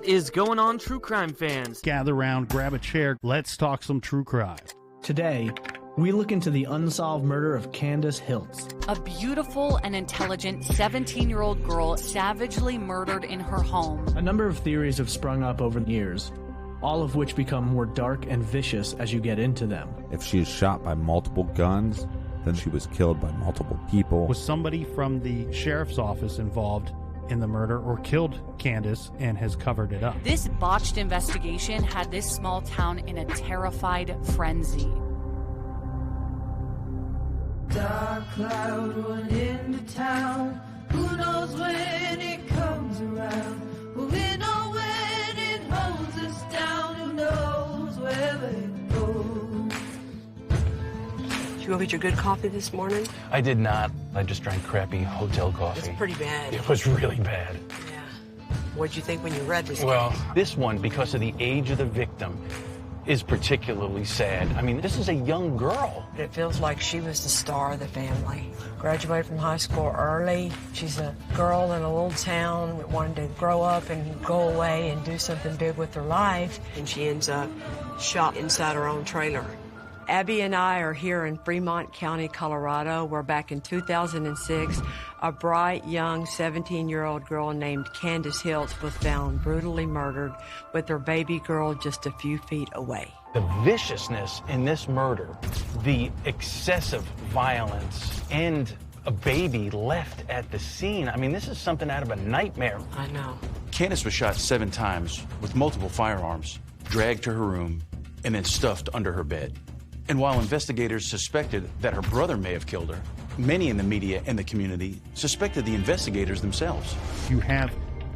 is going on, true crime fans? Gather around, grab a chair, let's talk some true crime. Today, we look into the unsolved murder of Candace Hiltz. A beautiful and intelligent 17-year-old girl savagely murdered in her home. A number of theories have sprung up over the years, all of which become more dark and vicious as you get into them. If she is shot by multiple guns, then she was killed by multiple people. Was somebody from the sheriff's office involved in the murder or killed Candace and has covered it up? This botched investigation had this small town in a terrified frenzy. Dark cloud rolling into town. Who knows when it comes around? Will we know when it holds us down? Who knows where it goes? Did you go get your good coffee this morning? I did not. I just drank crappy hotel coffee. It's pretty bad. It was really bad. Yeah. What'd you think when you read this? Well, this one, because of the age of the victim, is particularly sad. I mean, this is a young girl. It feels like she was the star of the family. Graduated from high school early. She's a girl in a little town that wanted to grow up and go away and do something big with her life. And she ends up shot inside her own trailer. Abby and I are here in Fremont County, Colorado, where back in 2006, a bright, young 17-year-old girl named Candace Hiltz was found brutally murdered with her baby girl just a few feet away. The viciousness in this murder, the excessive violence, and a baby left at the scene. I mean, this is something out of a nightmare. I know. Candace was shot 7 times with multiple firearms, dragged to her room, and then stuffed under her bed. And while investigators suspected that her brother may have killed her, many in the media and the community suspected the investigators themselves. You have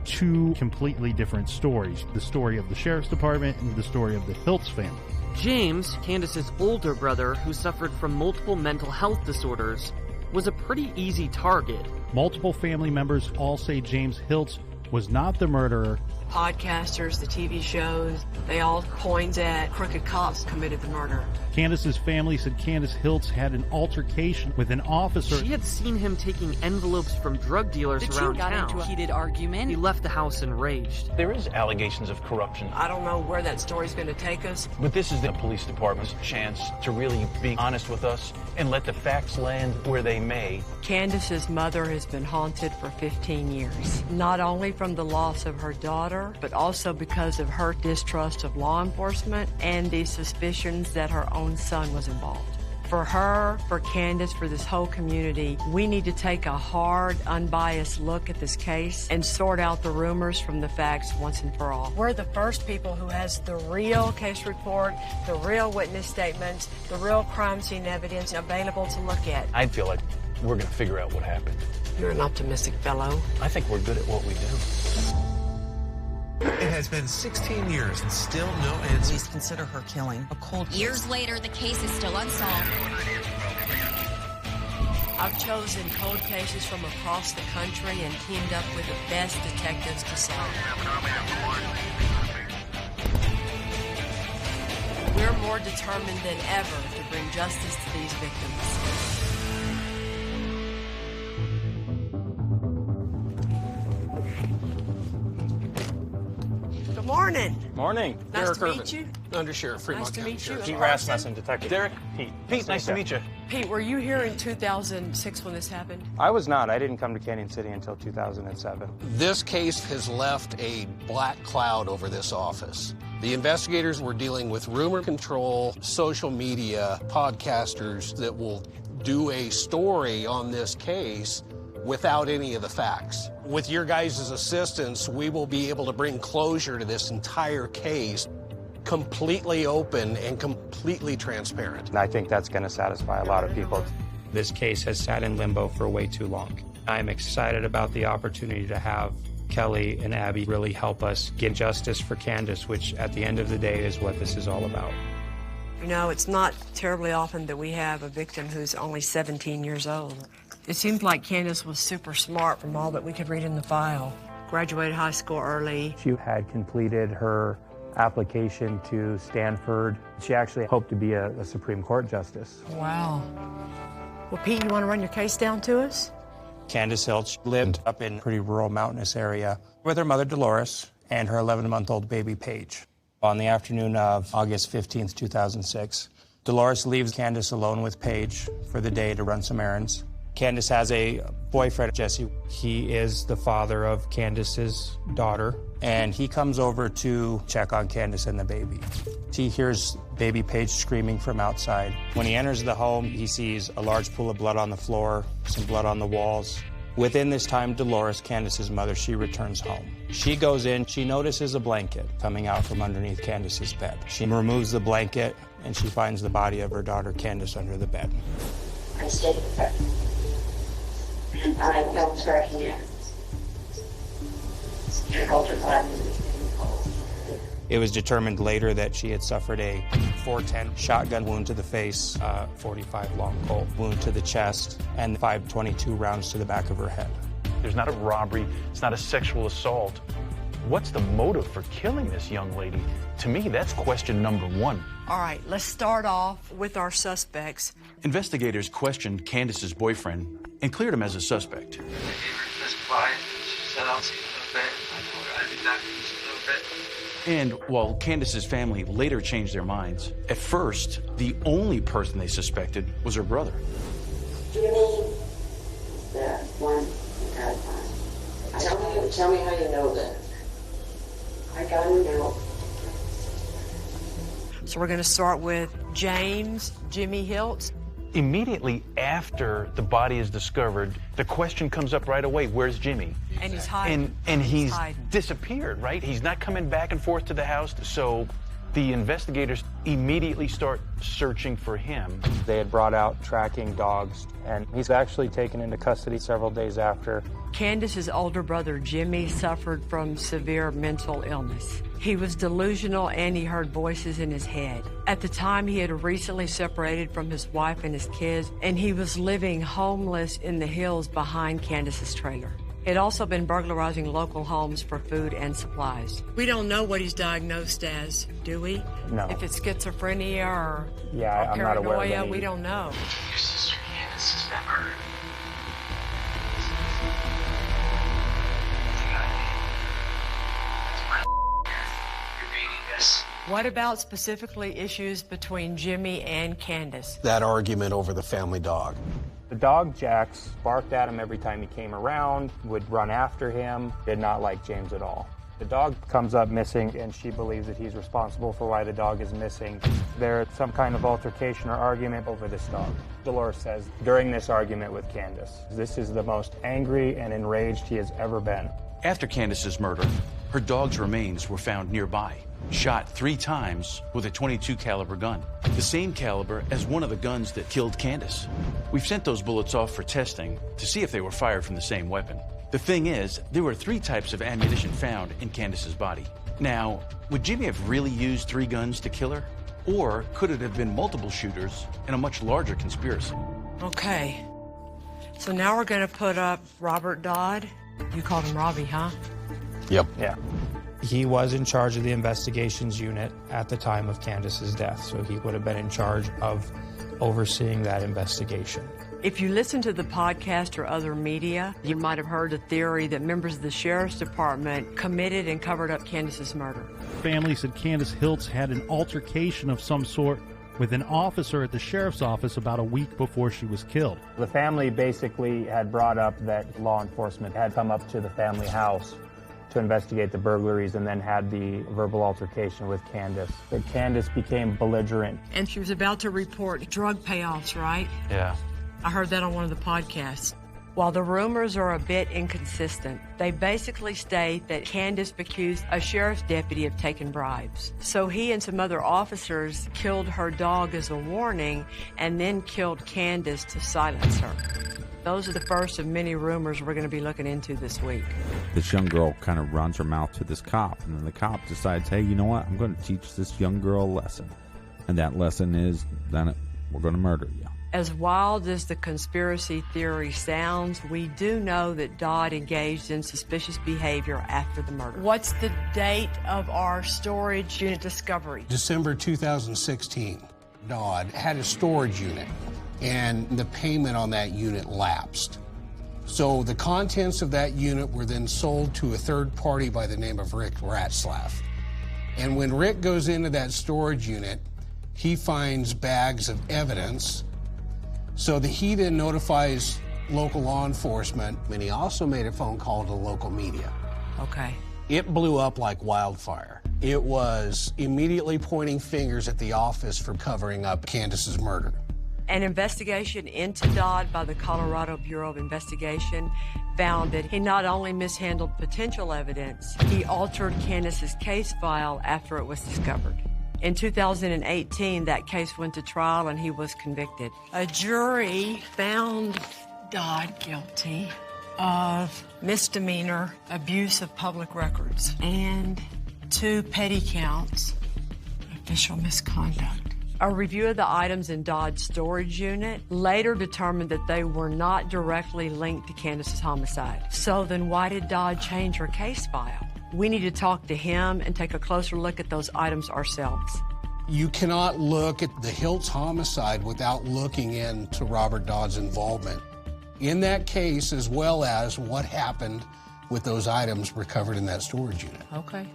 two completely different stories, the story of the sheriff's department and the story of the Hiltz family. James, Candace's older brother, who suffered from multiple mental health disorders, was a pretty easy target. Multiple family members all say James Hiltz was not the murderer. Podcasters, the TV shows, they all point at crooked cops committed the murder. Candace's family said Candace Hiltz had an altercation with an officer. She had seen him taking envelopes from drug dealers around got town. into a heated argument. He left the house enraged. There is allegations of corruption. I don't know where that story's going to take us. But this is the police department's chance to really be honest with us and let the facts land where they may. Candace's mother has been haunted for 15 years, not only from the loss of her daughter, but also because of her distrust of law enforcement and the suspicions that her own son was involved. For her, for Candace, for this whole community, we need to take a hard, unbiased look at this case and sort out the rumors from the facts once and for all. We're the first people who has the real case report, the real witness statements, the real crime scene evidence available to look at. I feel like we're going to figure out what happened. You're an optimistic fellow. I think we're good at what we do. It has been 16 years and still no answer. Police consider her killing a cold case. Years later, the case is still unsolved. I've chosen cold cases from across the country and teamed up with the best detectives to solve them. We're more determined than ever to bring justice to these victims. Good morning. Morning. Nice Derek to meet Irvin, you. Under Sheriff Fremont Nice to County meet you. Sheriff. Pete Carson. Rasmussen, Detective. Derek. Pete, Nice to meet you. Pete, were you here in 2006 when this happened? I was not. I didn't come to Canyon City until 2007. This case has left a black cloud over this office. The investigators were dealing with rumor control, social media, podcasters that will do a story on this case without any of the facts. With your guys' assistance, we will be able to bring closure to this entire case, completely open and completely transparent. And I think that's going to satisfy a lot of people. This case has sat in limbo for way too long. I'm excited about the opportunity to have Kelly and Abby really help us get justice for Candace, which at the end of the day is what this is all about. You know, it's not terribly often that we have a victim who's only 17 years old. It seems like Candace was super smart from all that we could read in the file. Graduated high school early. She had completed her application to Stanford. She actually hoped to be a Supreme Court justice. Wow. Well, Pete, you want to run your case down to us? Candace Hiltz lived up in a pretty rural mountainous area with her mother Dolores and her 11-month-old baby, Paige. On the afternoon of August 15th, 2006, Dolores leaves Candace alone with Paige for the day to run some errands. Candace has a boyfriend, Jesse. He is the father of Candace's daughter, and he comes over to check on Candace and the baby. He hears baby Paige screaming from outside. When he enters the home, he sees a large pool of blood on the floor, some blood on the walls. Within this time, Dolores, Candace's mother, she returns home. She goes in, she notices a blanket coming out from underneath Candace's bed. She removes the blanket, and she finds the body of her daughter, Candace, under the bed. I stayed with her. I felt her hands. She held her blood. It was determined later that she had suffered a .410 shotgun wound to the face, a .45 long Colt wound to the chest, and 5.22 rounds to the back of her head. There's not a robbery, it's not a sexual assault. What's the motive for killing this young lady? To me, that's question number one. All right, let's start off with our suspects. Investigators questioned Candace's boyfriend and cleared him as a suspect. And while Candace's family later changed their minds, at first, the only person they suspected was her brother. You mean the one tell me how you know that. I gotta know. So we're going to start with James Jimmy Hiltz. Immediately after the body is discovered, the question comes up right away, where's Jimmy? And he's hiding. And he's disappeared, right? He's not coming back and forth to the house, so the investigators immediately start searching for him. They had brought out tracking dogs, and he's actually taken into custody several days after. Candace's older brother, Jimmy, suffered from severe mental illness. He was delusional and he heard voices in his head. At the time, he had recently separated from his wife and his kids, and he was living homeless in the hills behind Candace's trailer. He had also been burglarizing local homes for food and supplies. We don't know what he's diagnosed as, do we? No. If it's schizophrenia or I'm not aware of paranoia, any. we don't know. Your sister Candace has been murdered. What about specifically issues between Jimmy and Candace? That argument over the family dog. The dog, Jax, barked at him every time he came around, would run after him, did not like James at all. The dog comes up missing, and she believes that he's responsible for why the dog is missing. There's some kind of altercation or argument over this dog. Dolores says, during this argument with Candace, this is the most angry and enraged he has ever been. After Candace's murder, her dog's remains were found nearby, shot 3 times with a .22 caliber gun, the same caliber as one of the guns that killed Candace. We've sent those bullets off for testing to see if they were fired from the same weapon. The thing is, there were 3 types of ammunition found in Candace's body. Now, would Jimmy have really used 3 guns to kill her? Or could it have been multiple shooters in a much larger conspiracy? Okay. So now we're going to put up Robert Dodd. You called him Robbie, huh? Yep. Yeah. He was in charge of the investigations unit at the time of Candace's death, so he would have been in charge of overseeing that investigation. If you listen to the podcast or other media, you might have heard the theory that members of the Sheriff's Department committed and covered up Candace's murder. Family said Candace Hiltz had an altercation of some sort with an officer at the sheriff's office about a week before she was killed. The family basically had brought up that law enforcement had come up to the family house to investigate the burglaries and then had the verbal altercation with Candace. But Candace became belligerent. And she was about to report drug payoffs, right? Yeah. I heard that on one of the podcasts. While the rumors are a bit inconsistent, they basically state that Candace accused a sheriff's deputy of taking bribes. So he and some other officers killed her dog as a warning and then killed Candace to silence her. Those are the first of many rumors we're going to be looking into this week. This young girl kind of runs her mouth to this cop, and then the cop decides, hey, you know what? I'm going to teach this young girl a lesson. And that lesson is, we're going to murder you. As wild as the conspiracy theory sounds, we do know that Dodd engaged in suspicious behavior after the murder. What's the date of our storage unit discovery? December 2016. Dodd had a storage unit, and the payment on that unit lapsed. So the contents of that unit were then sold to a third party by the name of Rick Ratzlaff. And when Rick goes into that storage unit, he finds bags of evidence. So he then notifies local law enforcement, and he also made a phone call to local media. Okay. It blew up like wildfire. It was immediately pointing fingers at the office for covering up Candace's murder. An investigation into Dodd by the Colorado Bureau of Investigation found that he not only mishandled potential evidence, he altered Candace's case file after it was discovered. In 2018, that case went to trial and he was convicted. A jury found Dodd guilty of misdemeanor abuse of public records and 2 petty counts of official misconduct. A review of the items in Dodd's storage unit later determined that they were not directly linked to Candace's homicide. So then why did Dodd change her case file? We need to talk to him and take a closer look at those items ourselves. You cannot look at the Hiltz homicide without looking into Robert Dodd's involvement in that case, as well as what happened with those items recovered in that storage unit. Okay.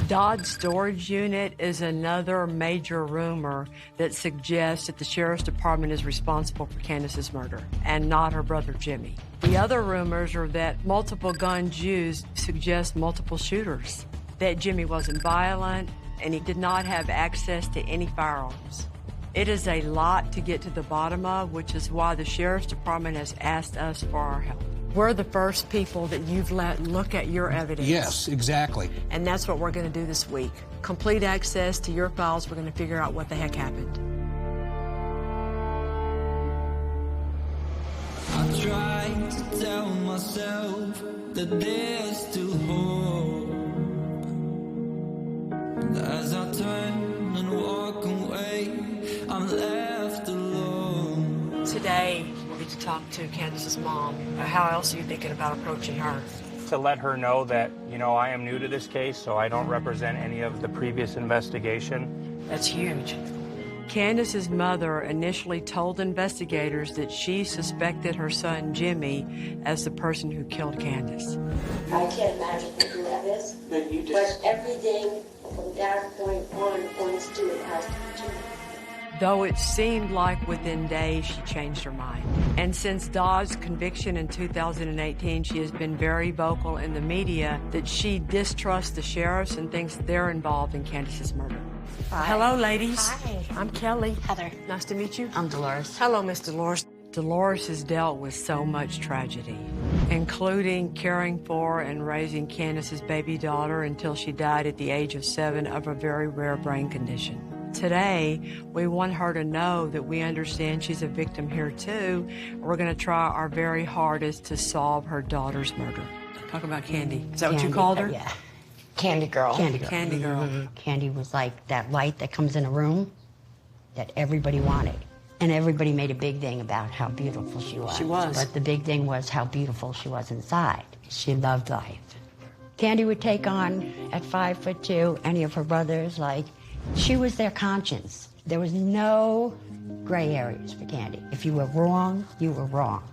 Dodd's storage unit is another major rumor that suggests that the Sheriff's Department is responsible for Candace's murder and not her brother Jimmy. The other rumors are that multiple guns used suggest multiple shooters, that Jimmy wasn't violent, and he did not have access to any firearms. It is a lot to get to the bottom of, which is why the Sheriff's Department has asked us for our help. We're the first people that you've let look at your evidence. Yes, exactly. And that's what we're going to do this week. Complete access to your files. We're going to figure out what the heck happened. I try to tell myself that there's still hope. And as I turn and walk away, I'm left alone. Today, we'll get to talk to Candace's mom. How else are you thinking about approaching her? To let her know that, I am new to this case, so I don't represent any of the previous investigation. That's huge. Candace's mother initially told investigators that she suspected her son Jimmy as the person who killed Candace. I can't imagine thinking that is. But everything from that point on points to it has to be Jimmy. Though it seemed like within days she changed her mind. And since Dodd's conviction in 2018, she has been very vocal in the media that she distrusts the sheriffs and thinks they're involved in Candace's murder. Hi. Hello, ladies. Hi. I'm Kelly. Heather. Nice to meet you. I'm Dolores. Hello, Miss Dolores. Dolores has dealt with so much tragedy, including caring for and raising Candace's baby daughter until she died at the age of 7 of a very rare brain condition. Today, we want her to know that we understand she's a victim here too. We're going to try our very hardest to solve her daughter's murder. Talk about Candy. Is that what you called her? Yeah. Candy girl. Candy girl. Candy girl. Mm-hmm. Candy was like that light that comes in a room that everybody wanted. And everybody made a big thing about how beautiful she was. She was. But the big thing was how beautiful she was inside. She loved life. Candy would take on, at 5'2", any of her brothers, she was their conscience. There was no gray areas for Candy. If you were wrong, you were wrong.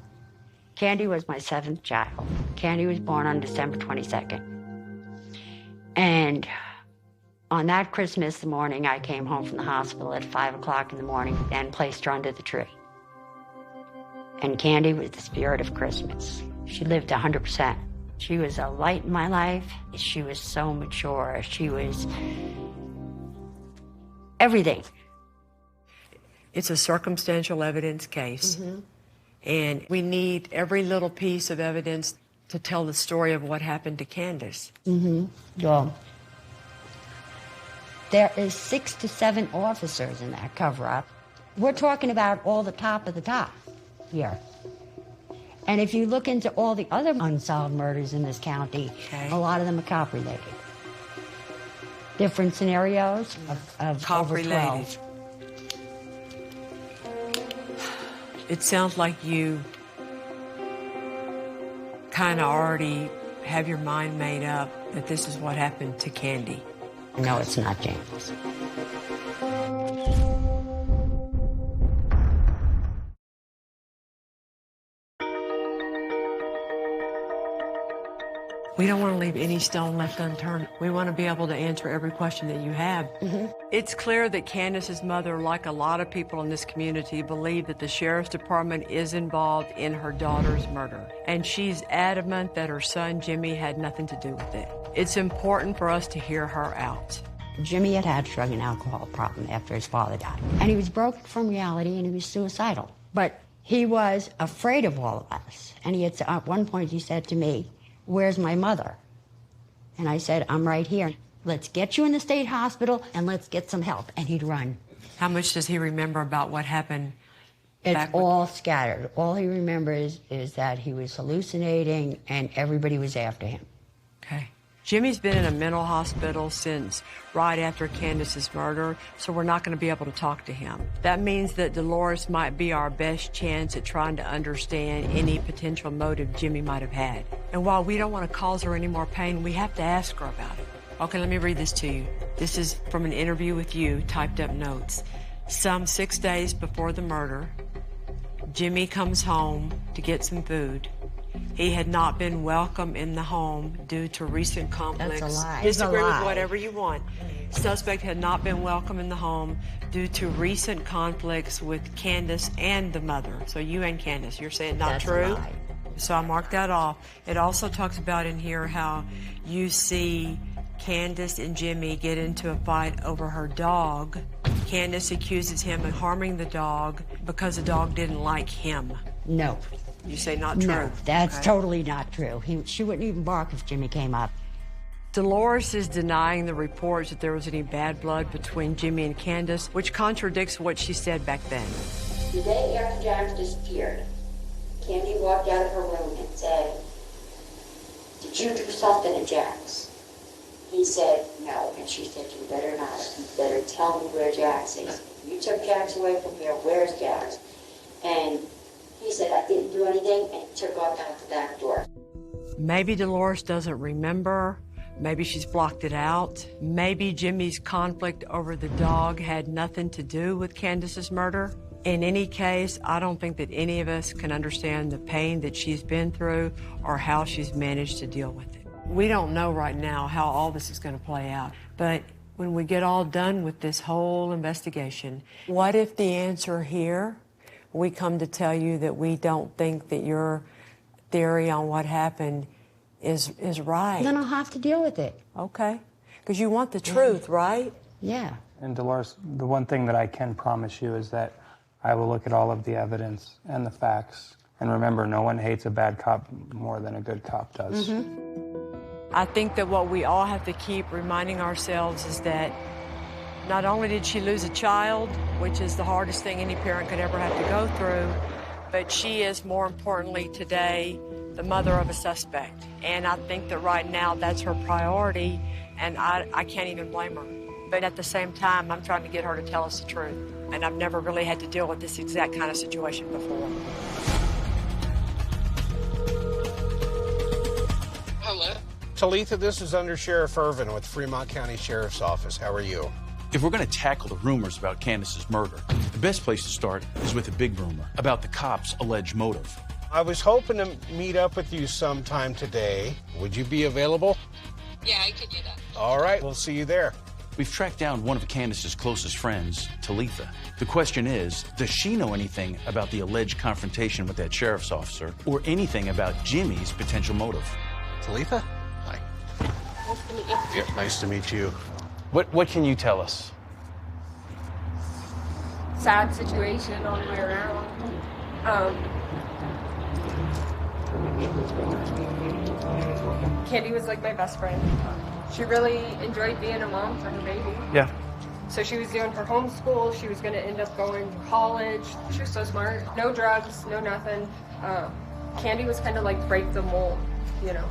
Candy was my 7th child. Candy was born on December 22nd. And on that Christmas morning, I came home from the hospital at 5 o'clock in the morning and placed her under the tree. And Candy was the spirit of Christmas. She lived 100%. She was a light in my life. She was so mature. She was everything. It's a circumstantial evidence case. Mm-hmm. And we need every little piece of evidence to tell the story of what happened to Candace. Mm-hmm. Well, there is 6 to 7 officers in that cover-up. We're talking about all the top of the top here. And if you look into all the other unsolved murders in this county, a lot of them are cop-related. Different scenarios of over 12. It sounds like you kind of already have your mind made up that this is what happened to Candy. No, it's not James. We don't want to leave any stone left unturned. We want to be able to answer every question that you have. It's clear that Candace's mother, like a lot of people in this community, believe that the sheriff's department is involved in her daughter's murder. And she's adamant that her son, Jimmy, had nothing to do with it. It's important for us to hear her out. Jimmy had had a drug and alcohol problem after his father died. And he was broken from reality and he was suicidal. But he was afraid of all of us. And he had, at one point he said to me, "Where's my mother?" And I said, "I'm right here. Let's get you in the state hospital and let's get some help." And he'd run. How much does he remember about what happened? It's all scattered. All he remembers is that he was hallucinating and everybody was after him. Okay. Jimmy's been in a mental hospital since right after Candace's murder, so we're not going to be able to talk to him. That means that Dolores might be our best chance at trying to understand any potential motive Jimmy might have had. And while we don't want to cause her any more pain, we have to ask her about it. Okay, let me read this to you. This is from an interview with you, typed up notes. Some 6 days before the murder, Jimmy comes home to get some food. He had not been welcome in the home due to recent conflicts. That's a lie. Disagree It's a lie. with whatever you want. Suspect had not been welcome in the home due to recent conflicts with Candace and the mother. So you and Candace, you're saying not That's true? a lie. So I marked that off. It also talks about in here how you see Candace and Jimmy get into a fight over her dog. Candace accuses him of harming the dog because the dog didn't like him. No. You say not true? No, that's Okay. totally not true. She wouldn't even bark if Jimmy came up. Dolores is denying the reports that there was any bad blood between Jimmy and Candace, which contradicts what she said back then. The day after Jax disappeared, Candy walked out of her room and said, "Did you do something to Jax?" He said, "No." And she said, "You better not. You better tell me where Jax is. You took Jax away from here. Where's Jax?" And he said, "I didn't do anything," and took off out the back door. Maybe Dolores doesn't remember. Maybe she's blocked it out. Maybe Jimmy's conflict over the dog had nothing to do with Candace's murder. In any case, I don't think that any of us can understand the pain that she's been through or how she's managed to deal with it. We don't know right now how all this is going to play out, but when we get all done with this whole investigation, what if the answer here, we come to tell you that we don't think that your theory on what happened is right? Then I'll have to deal with it. Okay. Because you want the truth, right? Yeah. And Dolores, the one thing that I can promise you is that I will look at all of the evidence and the facts. And remember, no one hates a bad cop more than a good cop does. I think that what we all have to keep reminding ourselves is that not only did she lose a child, which is the hardest thing any parent could ever have to go through, but she is, more importantly today, the mother of a suspect. And I think that right now that's her priority, and I can't even blame her. But at the same time, I'm trying to get her to tell us the truth. And I've never really had to deal with this exact kind of situation before. Hello. Talitha, this is Under Sheriff Irvin with Fremont County Sheriff's Office. How are you? If we're going to tackle the rumors about Candace's murder, the best place to start is with a big rumor about the cops' alleged motive. I was hoping to meet up with you sometime today. Would you be available? Yeah, I could do that. All right, we'll see you there. We've tracked down one of Candace's closest friends, Talitha. The question is, does she know anything about the alleged confrontation with that sheriff's officer or anything about Jimmy's potential motive? Talitha? Hi. Nice to meet you. Yeah, nice to meet you. What can you tell us? Sad situation all the way around. Candy was like my best friend. She really enjoyed being a mom for her baby. Yeah. So she was doing her homeschool. She was going to end up going to college. She was so smart. No drugs, no nothing. Candy was kind of like break the mold, you know.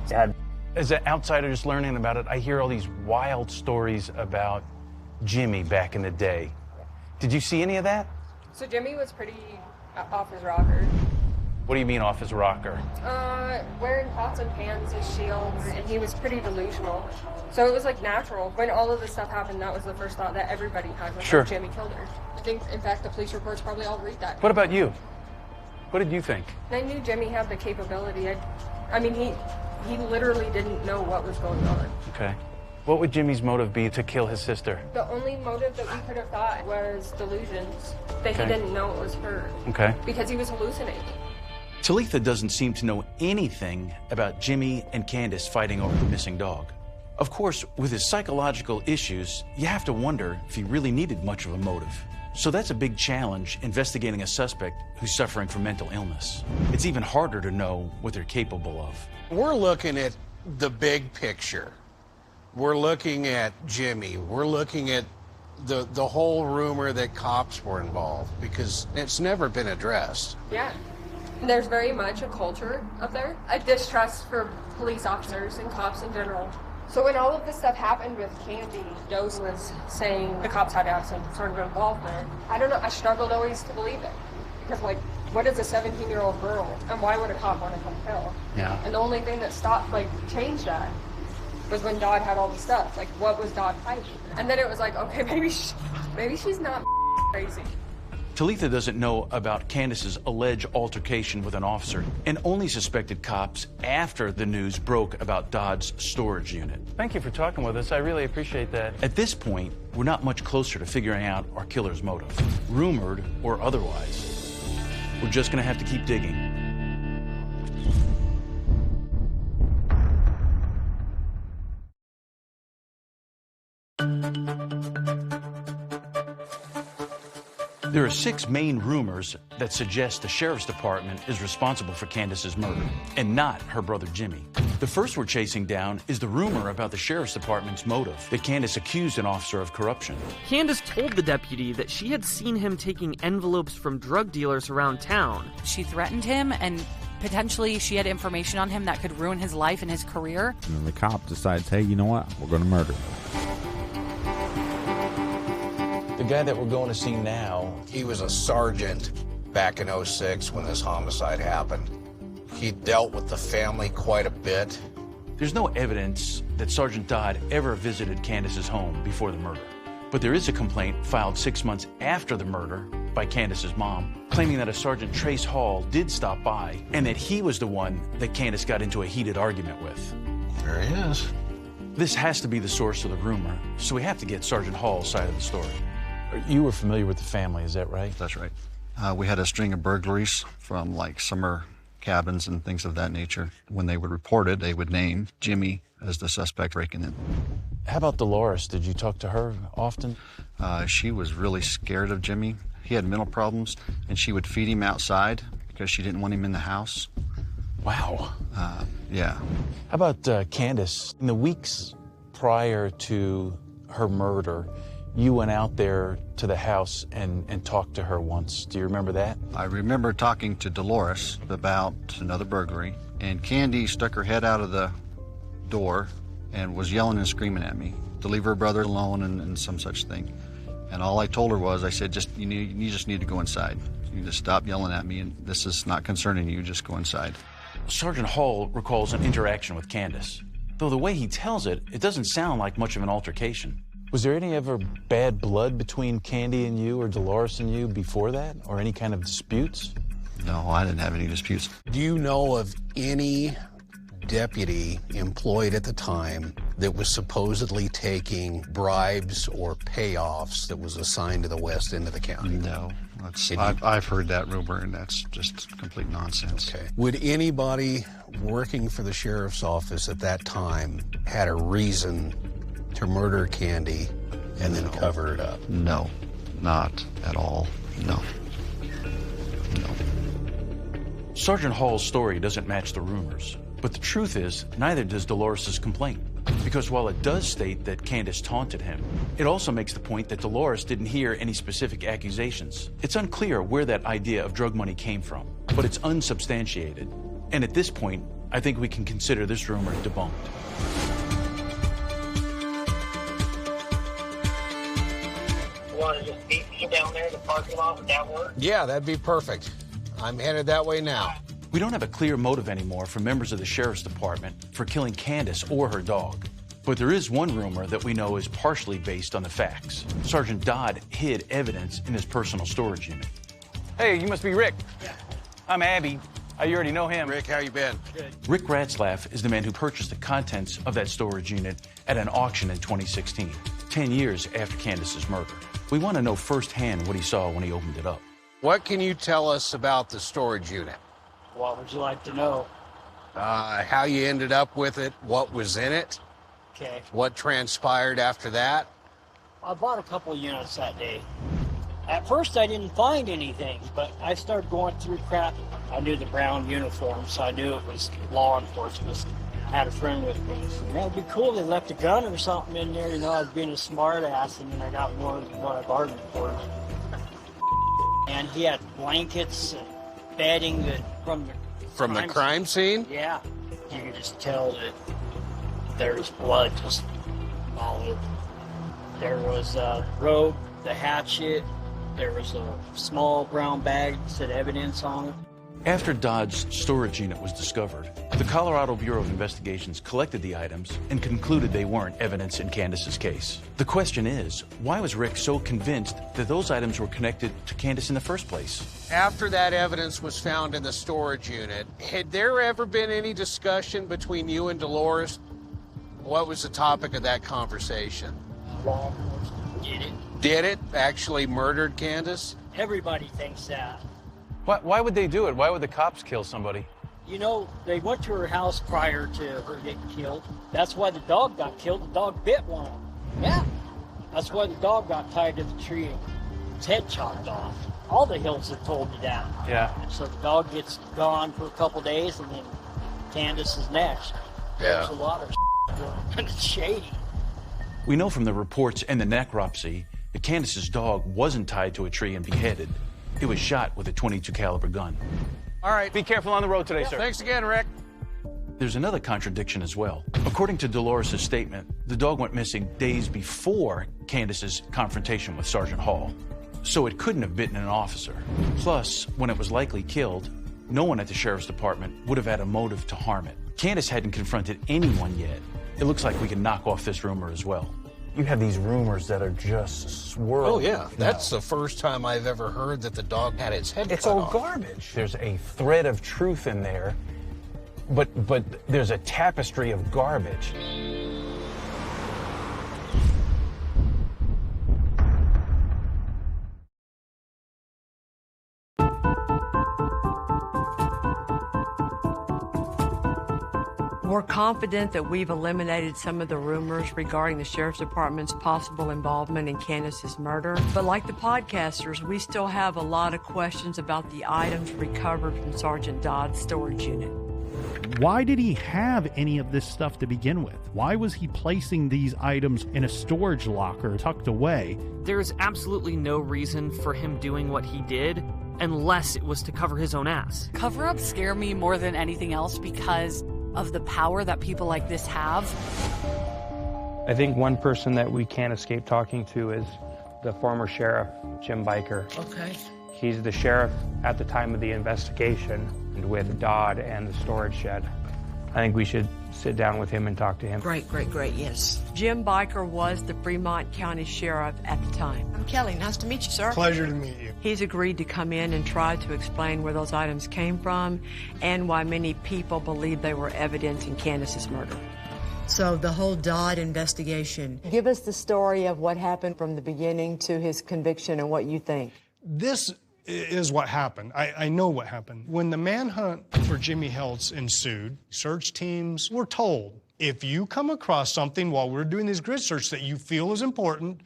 Dad, as an outsider just learning about it, I hear all these wild stories about Jimmy back in the day. Did you see any of that? So Jimmy was pretty off his rocker. What do you mean off his rocker? Wearing pots and pans as shields, and he was pretty delusional. So it was like natural. When all of this stuff happened, that was the first thought that everybody had was Sure. like, Jimmy killed her. I think, in fact, the police reports probably all read that. What about you? What did you think? I knew Jimmy had the capability. I mean, He literally didn't know what was going on. Okay. What would Jimmy's motive be to kill his sister? The only motive that we could have thought was delusions, that he didn't know it was her. Okay. Because he was hallucinating. Talitha doesn't seem to know anything about Jimmy and Candace fighting over the missing dog. Of course, with his psychological issues, you have to wonder if he really needed much of a motive. So that's a big challenge investigating a suspect who's suffering from mental illness. It's even harder to know what they're capable of. We're looking at the big picture. We're looking at Jimmy. We're looking at the whole rumor that cops were involved, because it's never been addressed. Yeah. There's very much a culture up there, a distrust for police officers and cops in general. So when all of this stuff happened with Candy, Dose was saying the cops had to have some sort of involvement. I don't know, I struggled always to believe it. Because, like, what is a 17-year-old girl, and why would a cop want to come kill? Yeah. And the only thing that changed that was when Dodd had all the stuff. Like, what was Dodd fighting? And then it was like, okay, maybe she's not crazy. Talitha doesn't know about Candace's alleged altercation with an officer and only suspected cops after the news broke about Dodd's storage unit. Thank you for talking with us. I really appreciate that. At this point, we're not much closer to figuring out our killer's motive, rumored or otherwise. We're just gonna have to keep digging. There are 6 main rumors that suggest the sheriff's department is responsible for Candace's murder, and not her brother Jimmy. The first we're chasing down is the rumor about the sheriff's department's motive, that Candace accused an officer of corruption. Candace told the deputy that she had seen him taking envelopes from drug dealers around town. She threatened him, and potentially she had information on him that could ruin his life and his career. And then the cop decides, hey, you know what? We're going to murder him. The guy that we're going to see now, He was a sergeant back in '06 when this homicide happened. He dealt with the family quite a bit. there's no evidence that Sergeant Dodd ever visited Candace's home before the murder. But there is a complaint filed 6 months after the murder by Candace's mom, claiming that a Sergeant Trace Hall did stop by and that he was the one that Candace got into a heated argument with. There he is. This has to be the source of the rumor, so we have to get Sergeant Hall's side of the story. You were familiar with the family, is that right? That's right. We had a string of burglaries from like summer cabins and things of that nature. When they would report it, they would name Jimmy as the suspect breaking in. How about Dolores? Did you talk to her often? She was really scared of Jimmy. He had mental problems, and she would feed him outside because she didn't want him in the house. Wow. Yeah. How about Candace? In the weeks prior to her murder, you went out there to the house and talked to her once. Do you remember that? I remember talking to Dolores about another burglary, and Candy stuck her head out of the door and was yelling and screaming at me to leave her brother alone and some such thing. And all I told her was, I said, you just need to go inside. You need to stop yelling at me, and this is not concerning you, just go inside. Sergeant Hall recalls an interaction with Candace. Though the way he tells it, it doesn't sound like much of an altercation. Was there any ever bad blood between Candy and you or Dolores and you before that? Or any kind of disputes? No, I didn't have any disputes. Do you know of any deputy employed at the time that was supposedly taking bribes or payoffs that was assigned to the west end of the county? No. I've heard that rumor, and that's just complete nonsense. Okay. Would anybody working for the sheriff's office at that time had a reason to murder Candy and then cover it up? No, not at all. No. No. Sergeant Hall's story doesn't match the rumors. But the truth is, neither does Dolores' complaint. Because while it does state that Candace taunted him, it also makes the point that Dolores didn't hear any specific accusations. It's unclear where that idea of drug money came from, but it's unsubstantiated. And at this point, I think we can consider this rumor debunked. You want to just meet me down there in the parking lot? Would that work? Yeah, that'd be perfect. I'm headed that way now. We don't have a clear motive anymore from members of the sheriff's department for killing Candace or her dog. But there is one rumor that we know is partially based on the facts. Sergeant Dodd hid evidence in his personal storage unit. Hey, you must be Rick. Yeah. I'm Abby. You already know him. Rick, how you been? Rick Ratzlaff is the man who purchased the contents of that storage unit at an auction in 2016, 10 years after Candace's murder. We want to know firsthand what he saw when he opened it up. What can you tell us about the storage unit? What would you like to know? How you ended up with it, what was in it, Okay. what transpired after that? I bought a couple of units that day. At first, I didn't find anything, but I started going through crap. I knew the brown uniform, so I knew it was law enforcement. I had a friend with me. That would be cool. They left a gun or something in there. You know, I was being a smart ass, and then I got more than what I bargained for. And he had blankets and bedding that From the crime scene? Yeah. You could just tell that there was blood just all over. There was a rope, the hatchet. There was a small brown bag that said evidence on it. After Dodd's storage unit was discovered, the Colorado Bureau of Investigations collected the items and concluded they weren't evidence in Candace's case. The question is, why was Rick so convinced that those items were connected to Candace in the first place? After that evidence was found in the storage unit, had there ever been any discussion between you and Dolores? What was the topic of that conversation? Law enforcement did it. Did it actually murdered Candace? Everybody thinks that. Why would they do it? Why would the cops kill somebody? You know, they went to her house prior to her getting killed. That's why the dog got killed. The dog bit one of them. Yeah. That's why the dog got tied to the tree and his head chopped off. All the hills have told me that. Yeah. So the dog gets gone for a couple days, and then Candace is next. Yeah. There's a lot of and it's shady. We know from the reports and the necropsy that Candace's dog wasn't tied to a tree and beheaded. It was shot with a .22 caliber gun. All right. Be careful on the road today, sir. Thanks again, Rick. There's another contradiction as well. According to Dolores' statement, the dog went missing days before Candace's confrontation with Sergeant Hall. So it couldn't have bitten an officer. Plus, when it was likely killed, no one at the sheriff's department would have had a motive to harm it. Candace hadn't confronted anyone yet. It looks like we can knock off this rumor as well. You have these rumors that are just swirling. Oh, yeah. That's the first time I've ever heard that the dog had its head It's cut all off. garbage. There's a thread of truth in there, but there's a tapestry of garbage. We're confident that we've eliminated some of the rumors regarding the Sheriff's Department's possible involvement in Candace's murder. But like the podcasters, we still have a lot of questions about the items recovered from Sergeant Dodd's storage unit. Why did he have any of this stuff to begin with? Why was he placing these items in a storage locker tucked away? There's absolutely no reason for him doing what he did unless it was to cover his own ass. Cover-ups scare me more than anything else because of the power that people like this have. I think one person that we can't escape talking to is the former sheriff, Jim Biker. Okay. He's the sheriff at the time of the investigation with Dodd and the storage shed. I think we should sit down with him and talk to him. Great, yes. Jim Biker was the Fremont County Sheriff at the time. I'm Kelly. Nice to meet you, sir. Pleasure to meet you. He's agreed to come in and try to explain where those items came from and why many people believe they were evidence in Candace's murder. So the whole Dodd investigation. Give us the story of what happened from the beginning to his conviction and what you think. This is what happened. I know what happened. When the manhunt for Jimmy Heltz ensued, search teams were told, if you come across something while we're doing this grid search that you feel is important,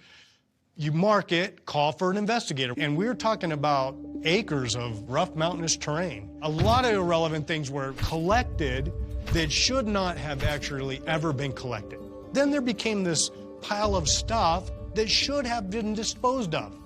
you mark it, call for an investigator. And we're talking about acres of rough mountainous terrain. A lot of irrelevant things were collected that should not have actually ever been collected. Then there became this pile of stuff that should have been disposed of.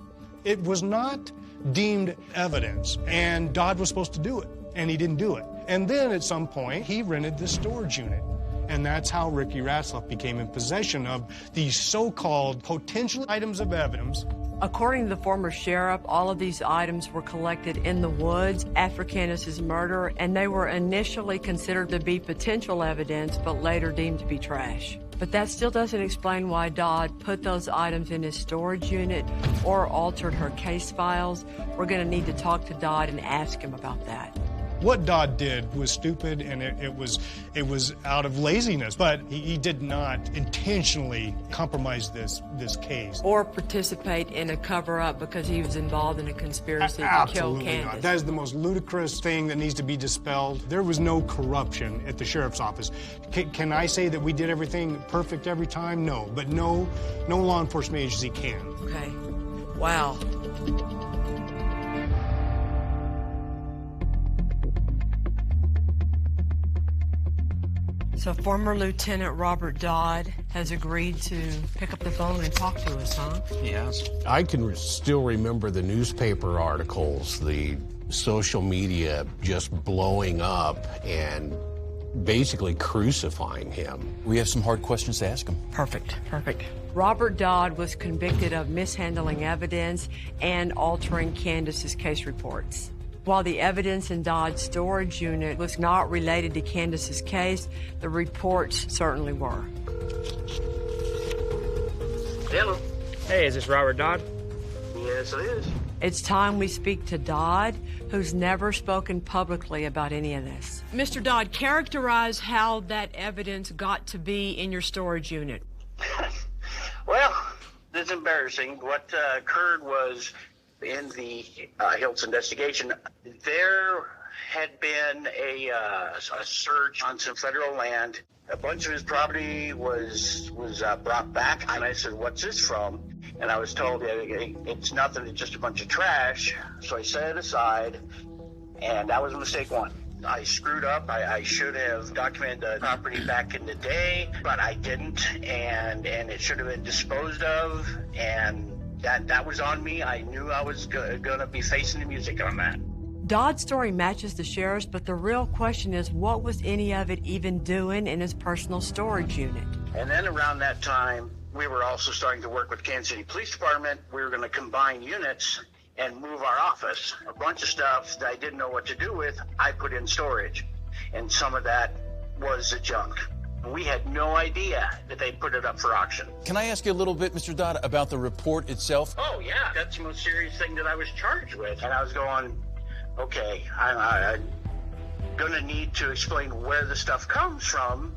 It was not deemed evidence, and Dodd was supposed to do it, and he didn't do it. And then at some point, he rented this storage unit. And that's how Ricky Ratzlaff became in possession of these so-called potential items of evidence. According to the former sheriff, all of these items were collected in the woods after Candace's murder, and they were initially considered to be potential evidence, but later deemed to be trash. But that still doesn't explain why Dodd put those items in his storage unit or altered her case files. We're going to need to talk to Dodd and ask him about that. What Dodd did was stupid, and it was out of laziness, but he did not intentionally compromise this case. Or participate in a cover-up because he was involved in a conspiracy to kill Absolutely Candace. not. That is the most ludicrous thing that needs to be dispelled. There was no corruption at the sheriff's office. Can I say that we did everything perfect every time? No, but no law enforcement agency can. Okay. Wow. So former Lieutenant Robert Dodd has agreed to pick up the phone and talk to us, huh? Yes. I can still remember the newspaper articles, the social media just blowing up and basically crucifying him. We have some hard questions to ask him. Perfect. Robert Dodd was convicted of mishandling evidence and altering Candace's case reports. While the evidence in Dodd's storage unit was not related to Candace's case, the reports certainly were. Hello. Hey, is this Robert Dodd? Yes, it is. It's time we speak to Dodd, who's never spoken publicly about any of this. Mr. Dodd, characterize how that evidence got to be in your storage unit. Well, it's embarrassing. What occurred was, in the Hiltz investigation, there had been a search on some federal land. A bunch of his property was brought back, and I said, "What's this from?" And I was told, "It's nothing. It's just a bunch of trash." So I set it aside, and that was mistake one. I screwed up. I should have documented the property back in the day, but I didn't, and it should have been disposed of, and that was on me. I knew I was going to be facing the music on that. Dodd's story matches the sheriff's, but the real question is, what was any of it even doing in his personal storage unit? And then around that time, we were also starting to work with Kansas City Police Department. We were going to combine units and move our office. A bunch of stuff that I didn't know what to do with, I put in storage. And some of that was the junk. We had no idea that they put it up for auction. Can I ask you a little bit, Mr. Dodd, about the report itself? Oh, yeah. That's the most serious thing that I was charged with. And I was going, okay, I'm going to need to explain where the stuff comes from.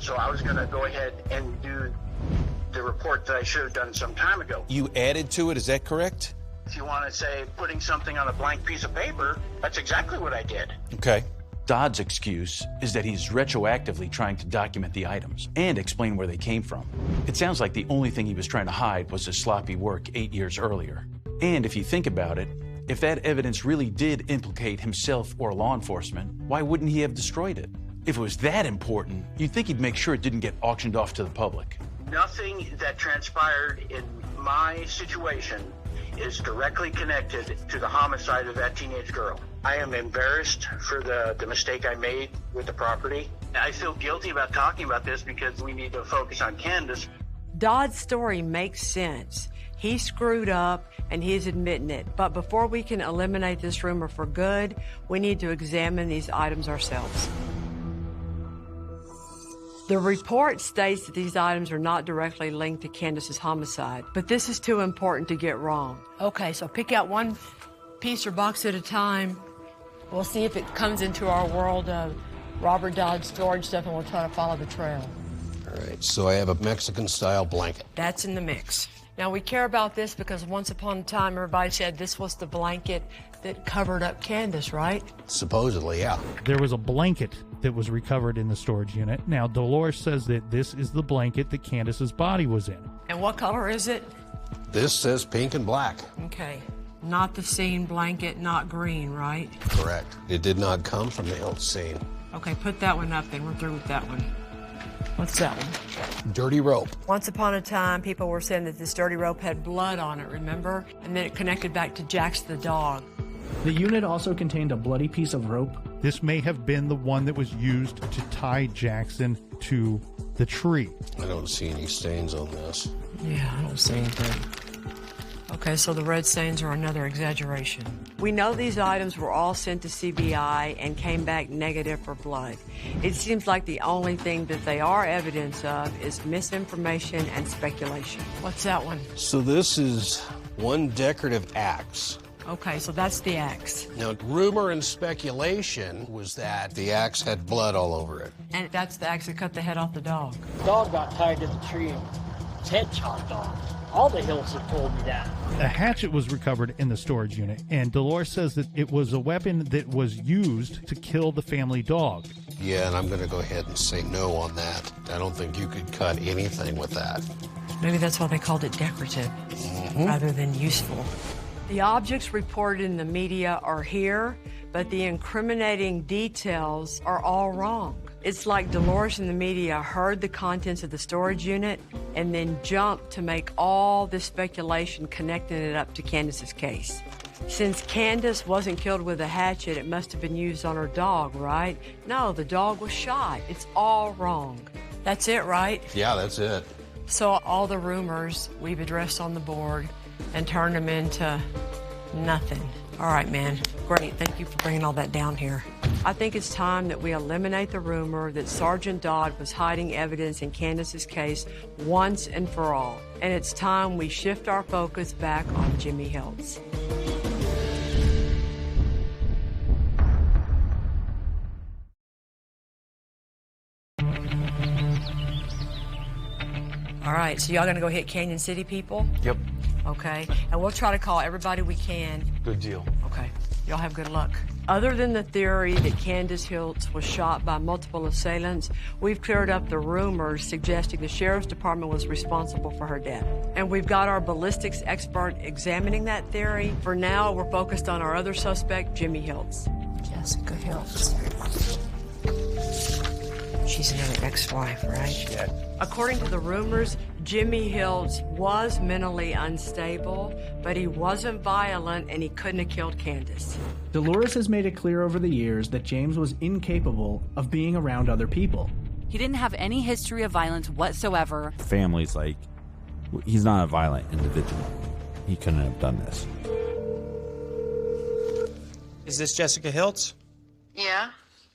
So I was going to go ahead and do the report that I should have done some time ago. You added to it, is that correct? If you want to say putting something on a blank piece of paper, that's exactly what I did. Okay. Dodd's excuse is that he's retroactively trying to document the items and explain where they came from. It sounds like the only thing he was trying to hide was his sloppy work 8 years earlier. And if you think about it, if that evidence really did implicate himself or law enforcement, why wouldn't he have destroyed it? If it was that important, you'd think he'd make sure it didn't get auctioned off to the public. Nothing that transpired in my situation is directly connected to the homicide of that teenage girl. I am embarrassed for the mistake I made with the property. I feel guilty about talking about this because we need to focus on Candace. Dodd's story makes sense. He screwed up and he's admitting it. But before we can eliminate this rumor for good, we need to examine these items ourselves. The report states that these items are not directly linked to Candace's homicide, but this is too important to get wrong. Okay, so pick out one piece or box at a time. We'll see if it comes into our world of Robert Dodd's storage stuff, and we'll try to follow the trail. All right, so I have a Mexican-style blanket. That's in the mix. Now, we care about this because once upon a time, everybody said this was the blanket that covered up Candace, right? Supposedly, yeah. There was a blanket that was recovered in the storage unit. Now, Dolores says that this is the blanket that Candace's body was in. And what color is it? This says pink and black. Okay. Not the scene blanket, not green, right? Correct. It did not come from the Hiltz scene. Okay, put that one up then. We're through with that one. What's that one? Dirty rope. Once upon a time, people were saying that this dirty rope had blood on it, remember? And then it connected back to Jax the dog. The unit also contained a bloody piece of rope. This may have been the one that was used to tie Jackson to the tree. I don't see any stains on this. Yeah, I don't see anything. Okay, so the red stains are another exaggeration. We know these items were all sent to CBI and came back negative for blood. It seems like the only thing that they are evidence of is misinformation and speculation. What's that one? So this is one decorative axe Okay, so that's the axe. Now, rumor and speculation was that the axe had blood all over it. And that's the axe that cut the head off the dog. The dog got tied to the tree and its head chopped off. All the Hills have told me that. A hatchet was recovered in the storage unit, and Dolores says that it was a weapon that was used to kill the family dog. Yeah, and I'm going to go ahead and say no on that. I don't think you could cut anything with that. Maybe that's why they called it decorative, rather than useful. The objects reported in the media are here, but the incriminating details are all wrong. It's like Dolores and the media heard the contents of the storage unit and then jumped to make all this speculation connecting it up to Candace's case. Since Candace wasn't killed with a hatchet, it must have been used on her dog, right? No, the dog was shot. It's all wrong. That's it, right? Yeah, that's it. So all the rumors we've addressed on the board and turned them into nothing. All right, man. Great. Thank you for bringing all that down here. I think it's time that we eliminate the rumor that Sergeant Dodd was hiding evidence in Candace's case once and for all. And it's time we shift our focus back on Jimmy Hiltz. All right, so y'all gonna go hit Canyon City, people? Yep. Okay, and we'll try to call everybody we can. Good deal. Okay, y'all have good luck. Other than the theory that Candace Hiltz was shot by multiple assailants, we've cleared up the rumors suggesting the Sheriff's Department was responsible for her death. And we've got our ballistics expert examining that theory. For now, we're focused on our other suspect, Jimmy Hiltz. Jessica Hiltz. She's another ex-wife, right? Yeah. According to the rumors, Jimmy Hiltz was mentally unstable, but he wasn't violent and he couldn't have killed Candace. Dolores has made it clear over the years that James was incapable of being around other people. He didn't have any history of violence whatsoever. Family's like, he's not a violent individual. He couldn't have done this. Is this Jessica Hiltz? Yeah.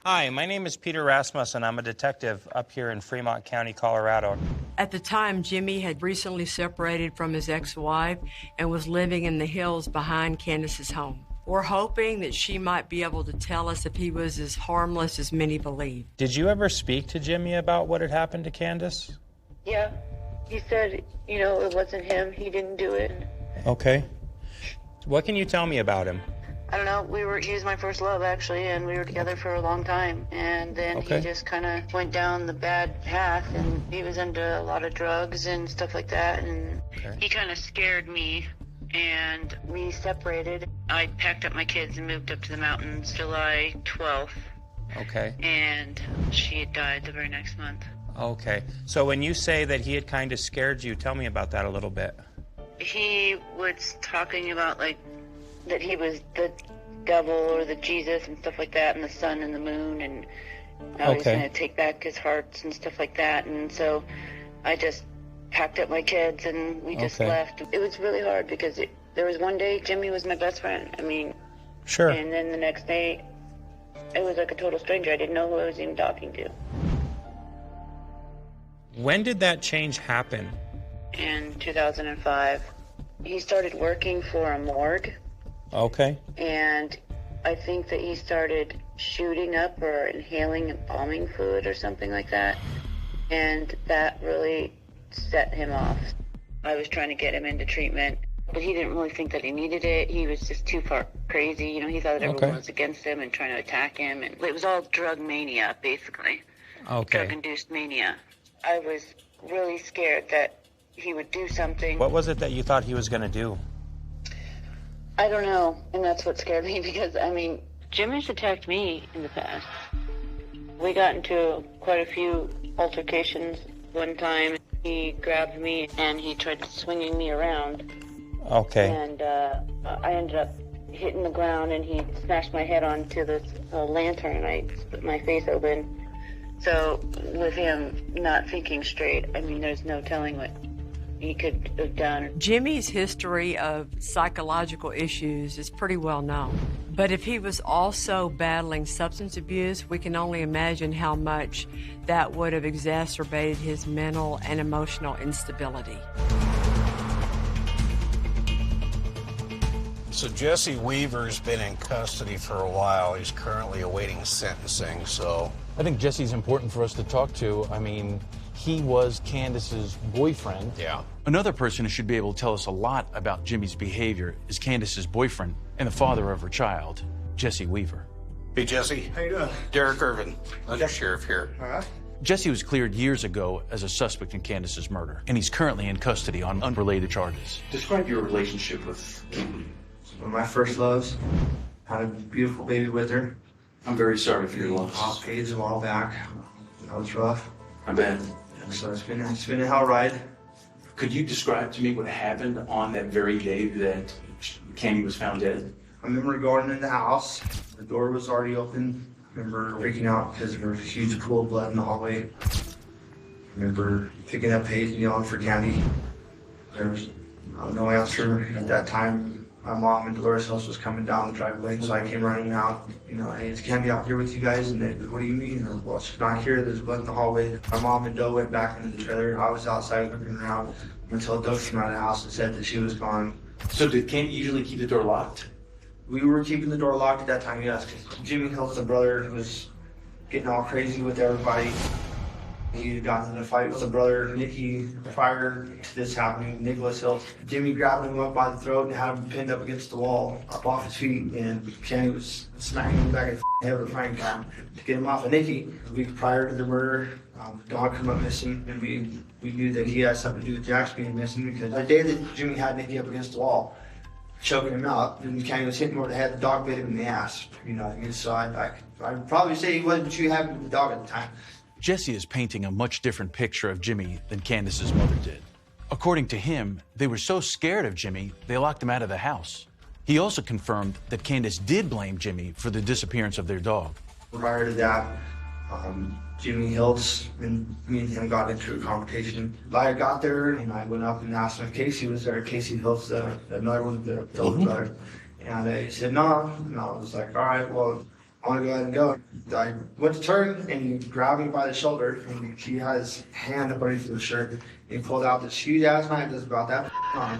Hi, my name is Peter Rasmussen. I'm a detective up here in Fremont County, Colorado. At the time, Jimmy had recently separated from his ex-wife and was living in the hills behind Candace's home. We're hoping that she might be able to tell us if he was as harmless as many believe. Did you ever speak to Jimmy about what had happened to Candace? Yeah. He said, it wasn't him. He didn't do it. Okay. What can you tell me about him? I don't know. He was my first love, actually, and we were together for a long time. And then he just kind of went down the bad path, and he was into a lot of drugs and stuff like that. And he kind of scared me, and we separated. I packed up my kids and moved up to the mountains July 12th. Okay. And she had died the very next month. Okay. So when you say that he had kind of scared you, tell me about that a little bit. He was talking about, that he was the devil or the Jesus and stuff like that, and the sun and the moon, and how he's going to take back his hearts and stuff like that. And so I just packed up my kids and we just left. It was really hard because there was one day Jimmy was my best friend. I mean, sure. And then the next day it was like a total stranger. I didn't know who I was even talking to. When did that change happen? In 2005. He started working for a morgue. Okay. And I think that he started shooting up or inhaling embalming fluid or something like that. And that really set him off. I was trying to get him into treatment, but he didn't really think that he needed it. He was just too far crazy. He thought that everyone was against him and trying to attack him. And it was all drug mania, basically. Okay. Drug-induced mania. I was really scared that he would do something. What was it that you thought he was going to do? I don't know, and that's what scared me because, Jimmy's attacked me in the past. We got into quite a few altercations one time. He grabbed me and he tried swinging me around. Okay. And I ended up hitting the ground and he smashed my head onto this lantern and I split my face open. So with him not thinking straight, there's no telling what he could have done. Jimmy's history of psychological issues is pretty well known. But if he was also battling substance abuse, we can only imagine how much that would have exacerbated his mental and emotional instability. So Jesse Weaver's been in custody for a while. He's currently awaiting sentencing, so... I think Jesse's important for us to talk to. I mean, he was Candace's boyfriend. Yeah. Another person who should be able to tell us a lot about Jimmy's behavior is Candace's boyfriend and the father of her child, Jesse Weaver. Hey, Jesse. How you doing? Derek Irvin, undersheriff here. All right. Jesse was cleared years ago as a suspect in Candace's murder, and he's currently in custody on unrelated charges. Describe your relationship with Candy. One of my first loves. Had a beautiful baby with her. I'm very sorry for your loss. Off page a while back. That was rough. I bet. So it's been a hell ride. Could you describe to me what happened on that very day that Candy was found dead? I remember going in the house. The door was already open. I remember freaking out because there was a huge pool of blood in the hallway. I remember picking up Paige and yelling for Candy. There was no answer at that time. My mom and Dolores Hills was coming down the driveway, so I came running out. You know, hey, is Candy out here with you guys? And they, what do you mean? Or, well, she's not here. There's blood in the hallway. My mom and Doe went back into the trailer. I was outside looking around until Doe came out of the house and said that she was gone. So did Candy usually keep the door locked? We were keeping the door locked at that time, yes. Jimmy Hills, the brother, was getting all crazy with everybody. He had gotten in a fight with a brother, Nicky, prior to this happening, Nicholas Hills. Jimmy grabbed him up by the throat and had him pinned up against the wall, up off his feet, and Candy was smacking him back in the head with a frying pan to get him off of Nicky. A week prior to the murder, the dog came up missing, and we knew that he had something to do with Jax being missing because the day that Jimmy had Nicky up against the wall, choking him out, and Candy was hitting him over the head, the dog bit him in the ass. You know what I mean? So I'd probably say he wasn't too happy with the dog at the time. Jesse is painting a much different picture of Jimmy than Candace's mother did. According to him, they were so scared of Jimmy, they locked him out of the house. He also confirmed that Candace did blame Jimmy for the disappearance of their dog. Prior to that, Jimmy Hiltz and me and him got into a confrontation. I got there and I went up and asked him if Casey was there. Casey Hiltz, another one, the older brother. And he said no. And I was like, all right, well, I want to go ahead and go. I went to turn and he grabbed me by the shoulder and he had his hand up underneath the shirt. And he pulled out this huge ass knife that's about that long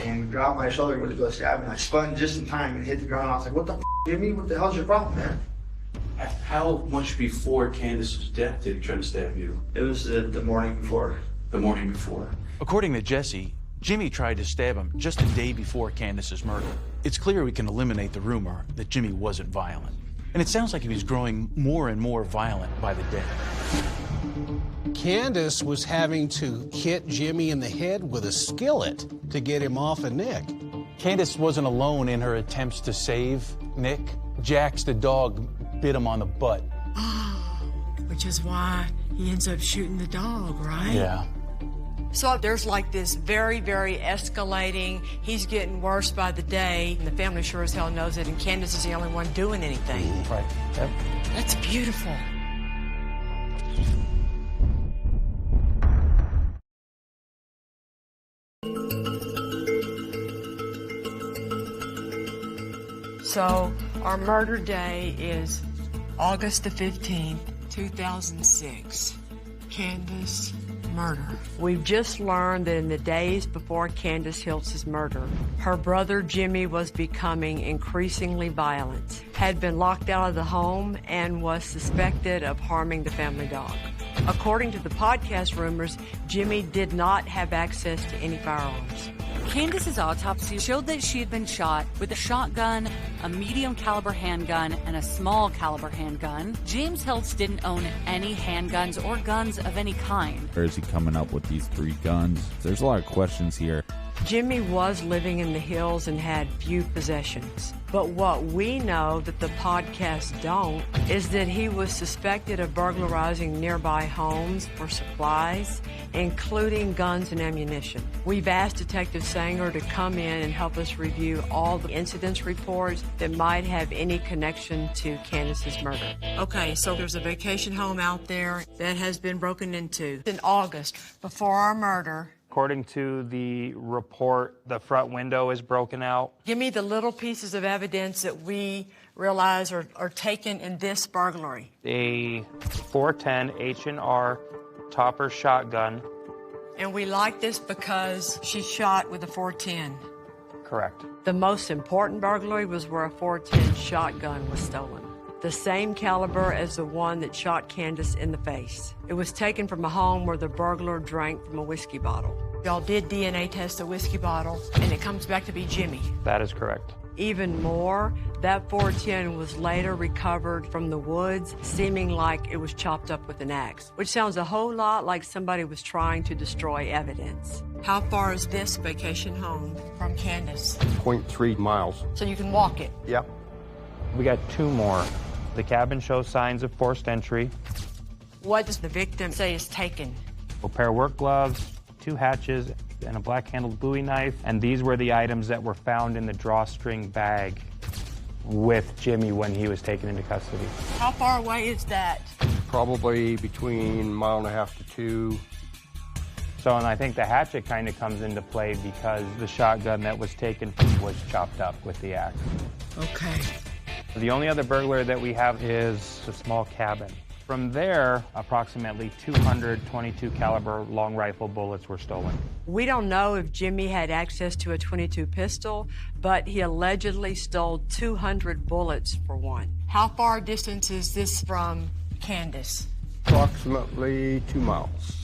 and grabbed my shoulder and went to go stab me. I spun just in time and hit the ground. I was like, what the Jimmy? What the hell's your problem, man? How much before Candace's death did he try to stab you? It was the morning before. The morning before. According to Jesse, Jimmy tried to stab him just a day before Candace's murder. It's clear we can eliminate the rumor that Jimmy wasn't violent. And it sounds like he was growing more and more violent by the day. Candace was having to hit Jimmy in the head with a skillet to get him off of Nick. Candace wasn't alone in her attempts to save Nick. Jax, the dog, bit him on the butt. Which is why he ends up shooting the dog, right? Yeah. So there's like this very, very escalating, he's getting worse by the day, and the family sure as hell knows it, and Candace is the only one doing anything. Right. Yep. That's beautiful. So our murder day is August the 15th, 2006. Candace murder. We've just learned that in the days before Candace Hiltz's murder, her brother Jimmy was becoming increasingly violent, had been locked out of the home, and was suspected of harming the family dog. According to the podcast rumors, Jimmy did not have access to any firearms. Candace's autopsy showed that she had been shot with a shotgun, a medium caliber handgun, and a small caliber handgun. James Hiltz didn't own any handguns or guns of any kind. Where is he coming up with these 3 guns? There's a lot of questions here. Jimmy was living in the hills and had few possessions. But what we know that the podcasts don't is that he was suspected of burglarizing nearby homes for supplies, including guns and ammunition. We've asked Detective Sanger to come in and help us review all the incidents reports that might have any connection to Candace's murder. Okay, so there's a vacation home out there that has been broken into in August before our murder. According to the report, the front window is broken out. Give me the little pieces of evidence that we realize are taken in this burglary. A 410 H&R Topper shotgun. And we like this because she's shot with a 410. Correct. The most important burglary was where a .410 shotgun was stolen. The same caliber as the one that shot Candace in the face. It was taken from a home where the burglar drank from a whiskey bottle. Y'all did DNA test the whiskey bottle, and it comes back to be Jimmy. That is correct. Even more, that .410 was later recovered from the woods, seeming like it was chopped up with an axe, which sounds a whole lot like somebody was trying to destroy evidence. How far is this vacation home from Candace? 0.3 miles. So you can walk it? Yep. We got 2 more. The cabin shows signs of forced entry. What does the victim say is taken? A pair of work gloves, 2 hatches, and a black-handled Bowie knife. And these were the items that were found in the drawstring bag with Jimmy when he was taken into custody. How far away is that? Probably between 1.5 miles to 2. So, and I think the hatchet kind of comes into play because the shotgun that was taken was chopped up with the axe. Okay. The only other burglary that we have is a small cabin. From there, approximately 222 caliber long rifle bullets were stolen. We don't know if Jimmy had access to a .22 pistol, but he allegedly stole 200 bullets for one. How far distance is this from Candace? Approximately 2 miles.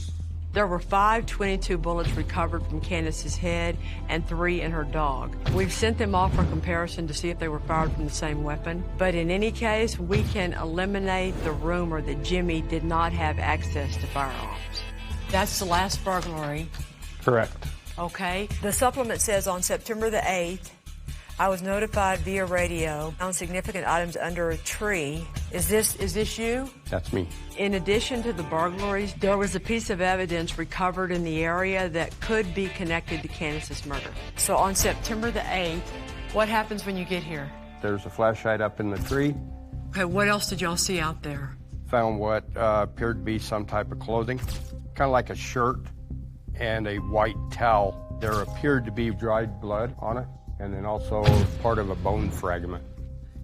There were 5 .22 bullets recovered from Candace's head and 3 in her dog. We've sent them off for comparison to see if they were fired from the same weapon. But in any case, we can eliminate the rumor that Jimmy did not have access to firearms. That's the last burglary. Correct. Okay. The supplement says on September the 8th, I was notified via radio on significant items under a tree. Is this you? That's me. In addition to the burglaries, there was a piece of evidence recovered in the area that could be connected to Candace's murder. So on September the 8th, what happens when you get here? There's a flashlight up in the tree. Okay, what else did y'all see out there? Found what appeared to be some type of clothing, kind of like a shirt and a white towel. There appeared to be dried blood on it, and then also part of a bone fragment.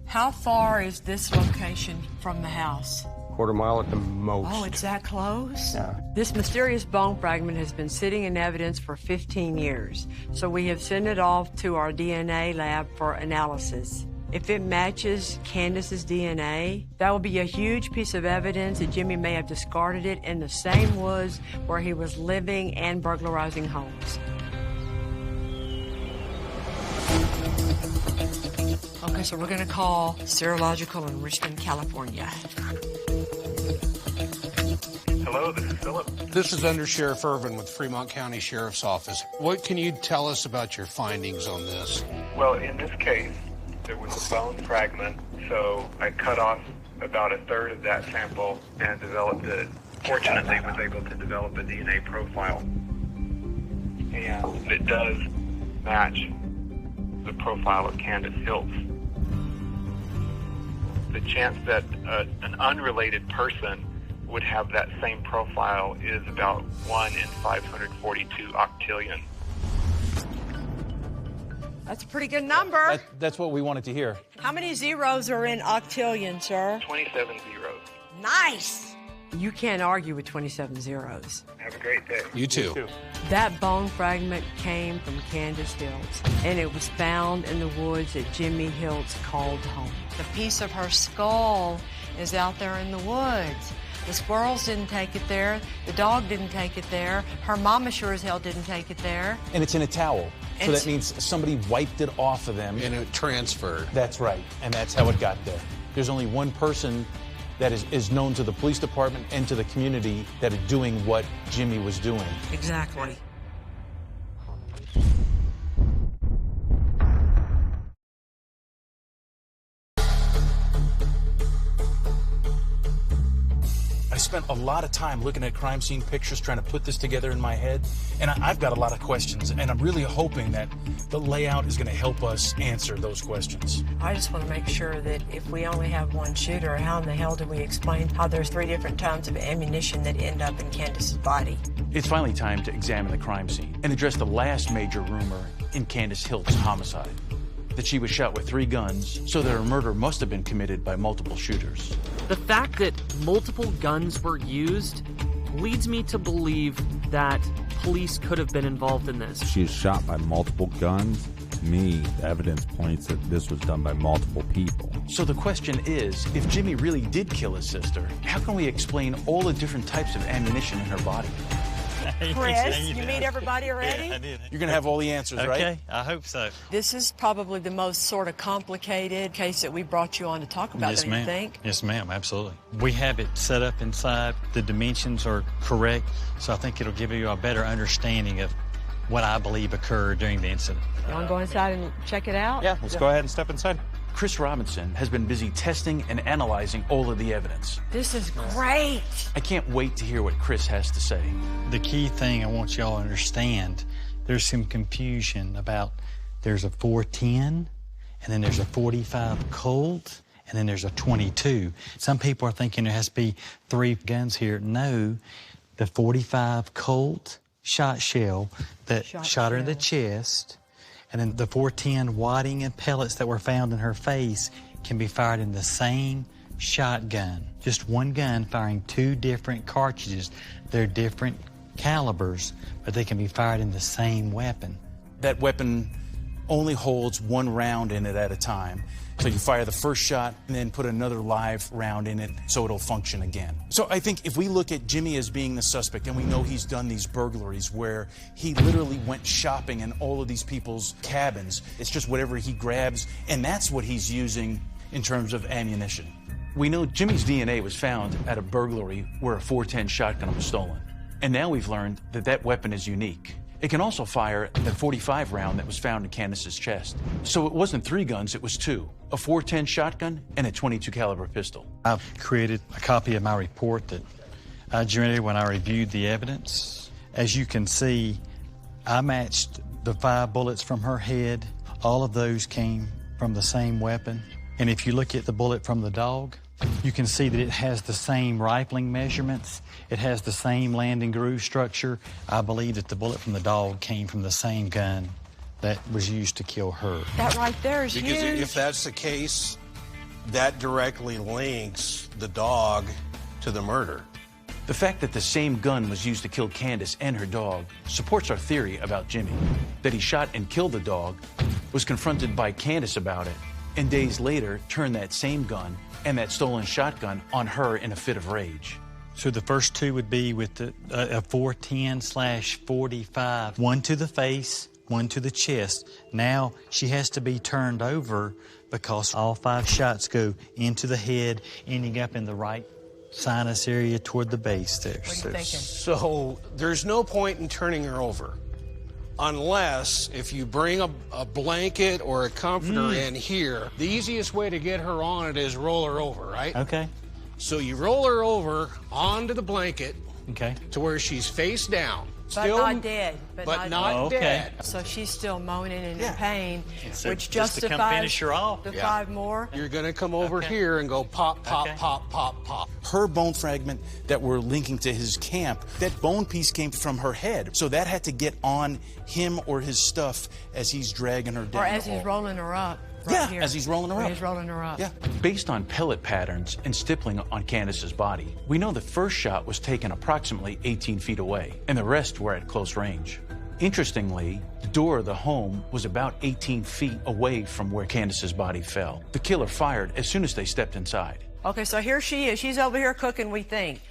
How far is this location from the house? 1/4 mile at the most. Oh, it's that close? Yeah. This mysterious bone fragment has been sitting in evidence for 15 years, so we have sent it off to our DNA lab for analysis. If it matches Candace's DNA, that will be a huge piece of evidence that Jimmy may have discarded it in the same woods where he was living and burglarizing homes. Okay, so we're going to call Serological in Richmond, California. Hello, this is Philip. This is Under Sheriff Irvin with Fremont County Sheriff's Office. What can you tell us about your findings on this? Well, in this case, there was a bone fragment, so I cut off about 1/3 of that sample and developed it. Fortunately, was able to develop a DNA profile. And it does match the profile of Candace Hiltz. The chance that an unrelated person would have that same profile is about 1 in 542 octillion. That's a pretty good number. That's what we wanted to hear. How many zeros are in octillion, sir? 27 zeros. Nice. You can't argue with 27 zeros. Have a great day. You too. That bone fragment came from Candace Hiltz, and it was found in the woods that Jimmy Hiltz called home. The piece of her skull is out there in the woods. The squirrels didn't take it there. The dog didn't take it there. Her mama sure as hell didn't take it there. And it's in a towel. So that means somebody wiped it off of them. And it transferred. That's right. And that's how it got there. There's only one person that is known to the police department and to the community that are doing what Jimmy was doing. Exactly. I spent a lot of time looking at crime scene pictures, trying to put this together in my head, and I've got a lot of questions, and I'm really hoping that the layout is going to help us answer those questions. I just want to make sure that if we only have one shooter, how in the hell do we explain how there's 3 different types of ammunition that end up in Candace's body? It's finally time to examine the crime scene and address the last major rumor in Candace Hilt's homicide, that she was shot with 3 guns, so that her murder must have been committed by multiple shooters. The fact that multiple guns were used leads me to believe that police could have been involved in this. She was shot by multiple guns. To me, the evidence points that this was done by multiple people. So the question is, if Jimmy really did kill his sister, how can we explain all the different types of ammunition in her body? Chris, you meet everybody already? Yeah, I did. You're going to have all the answers, right? Okay, I hope so. This is probably the most sort of complicated case that we brought you on to talk about, Yes, don't ma'am. you think? Yes, ma'am, absolutely. We have it set up inside. The dimensions are correct, so I think it'll give you a better understanding of what I believe occurred during the incident. You want to go inside and check it out? Yeah, let's go ahead and step inside. Chris Robinson has been busy testing and analyzing all of the evidence. This is great. I can't wait to hear what Chris has to say. The key thing I want y'all to understand, there's some confusion about there's a 410, and then there's a 45 Colt, and then there's a 22. Some people are thinking there has to be 3 guns here. No, the 45 Colt shot shell that shot her in the chest, and then the 410 wadding and pellets that were found in her face can be fired in the same shotgun. Just one gun firing 2 different cartridges. They're different calibers, but they can be fired in the same weapon. That weapon only holds 1 round in it at a time. So you fire the first shot and then put another live round in it so it'll function again. So I think if we look at Jimmy as being the suspect, and we know he's done these burglaries where he literally went shopping in all of these people's cabins, it's just whatever he grabs, and that's what he's using in terms of ammunition. We know Jimmy's DNA was found at a burglary where a 410 shotgun was stolen. And now we've learned that that weapon is unique. It can also fire the 45 round that was found in Candace's chest. So it wasn't 3 guns, it was 2. A 410 shotgun and a 22 caliber pistol. I've created a copy of my report that I generated when I reviewed the evidence. As you can see, I matched the 5 bullets from her head. All of those came from the same weapon. And if you look at the bullet from the dog, you can see that it has the same rifling measurements. It has the same landing groove structure. I believe that the bullet from the dog came from the same gun that was used to kill her. That right there is Because huge. if that's the case, that directly links the dog to the murder. The fact that the same gun was used to kill Candace and her dog supports our theory about Jimmy. That he shot and killed the dog, was confronted by Candace about it, and days later turned that same gun and that stolen shotgun on her in a fit of rage. So the first 2 would be with the, a 410/45, 1 to the face, 1 to the chest. Now she has to be turned over because all 5 shots go into the head, ending up in the right sinus area toward the base there. So there's no point in turning her over unless if you bring a blanket or a comforter in here. The easiest way to get her on it is roll her over, right? Okay. So you roll her over onto the blanket Okay. to where she's face down. But not dead. But not dead. So she's still moaning and in pain, So which just to come justifies finish her off. the 5 more. You're going to come over here and go pop, pop, pop, pop, pop. Her bone fragment that we're linking to his camp, that bone piece came from her head. So that had to get on him or his stuff as he's dragging her down. Or as the he's hall. rolling her up. Yeah, here. as he's rolling her When up. he's rolling her up. Yeah. Based on pellet patterns and stippling on Candace's body, we know the first shot was taken approximately 18 feet away, and the rest were at close range. Interestingly, the door of the home was about 18 feet away from where Candace's body fell. The killer fired as soon as they stepped inside. Okay, so here she is. She's over here cooking, we think.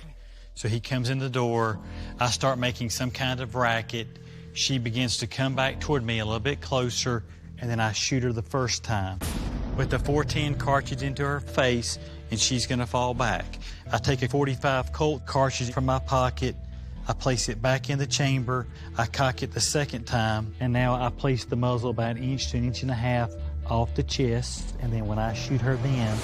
So he comes in the door. I start making some kind of racket. She begins to come back toward me a little bit closer, and then I shoot her the first time with the 410 cartridge into her face, and she's going to fall back. I take a 45 Colt cartridge from my pocket. I place it back in the chamber. I cock it the second time, and now I place the muzzle about 1 inch to 1.5 inches off the chest, and then when I shoot her then,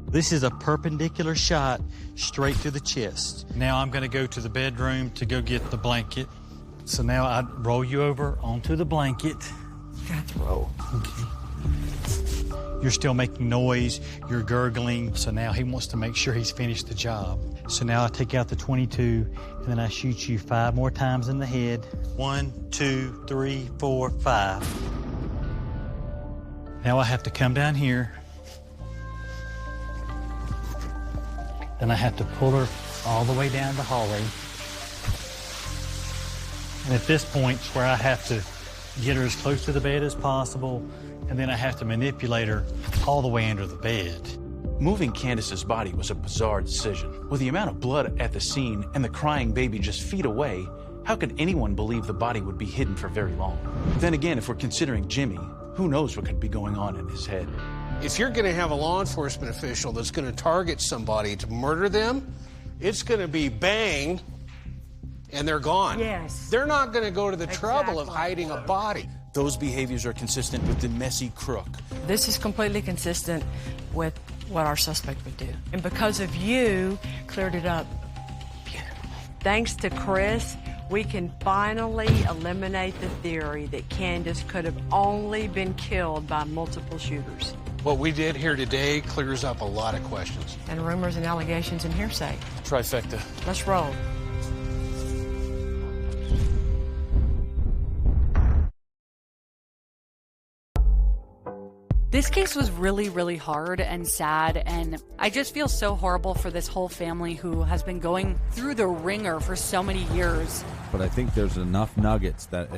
this is a perpendicular shot straight through the chest. Now I'm going to go to the bedroom to go get the blanket. So now I roll you over onto the blanket. Got to roll. Okay. You're still making noise, you're gurgling, so now he wants to make sure he's finished the job. So now I take out the 22, and then I shoot you 5 more times in the head. 1, 2, 3, 4, 5. Now I have to come down here. Then I have to pull her all the way down the hallway. And at this point, it's where I have to get her as close to the bed as possible, and then I have to manipulate her all the way under the bed. Moving Candace's body was a bizarre decision. With the amount of blood at the scene and the crying baby just feet away, how could anyone believe the body would be hidden for very long? Then again, if we're considering Jimmy, who knows what could be going on in his head? If you're going to have a law enforcement official that's going to target somebody to murder them, it's going to be bang, and they're gone. Yes. They're not going to go to the trouble of hiding a body. Those behaviors are consistent with the messy crook. This is completely consistent with what our suspect would do. And because of you, cleared it up beautifully. Thanks to Chris, we can finally eliminate the theory that Candace could have only been killed by multiple shooters. What we did here today clears up a lot of questions. And rumors and allegations and hearsay. Trifecta. Let's roll. This case was really, really hard and sad, and I just feel so horrible for this whole family who has been going through the ringer for so many years. But I think there's enough nuggets that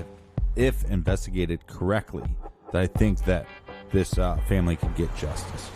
if investigated correctly, that I think that this family can get justice.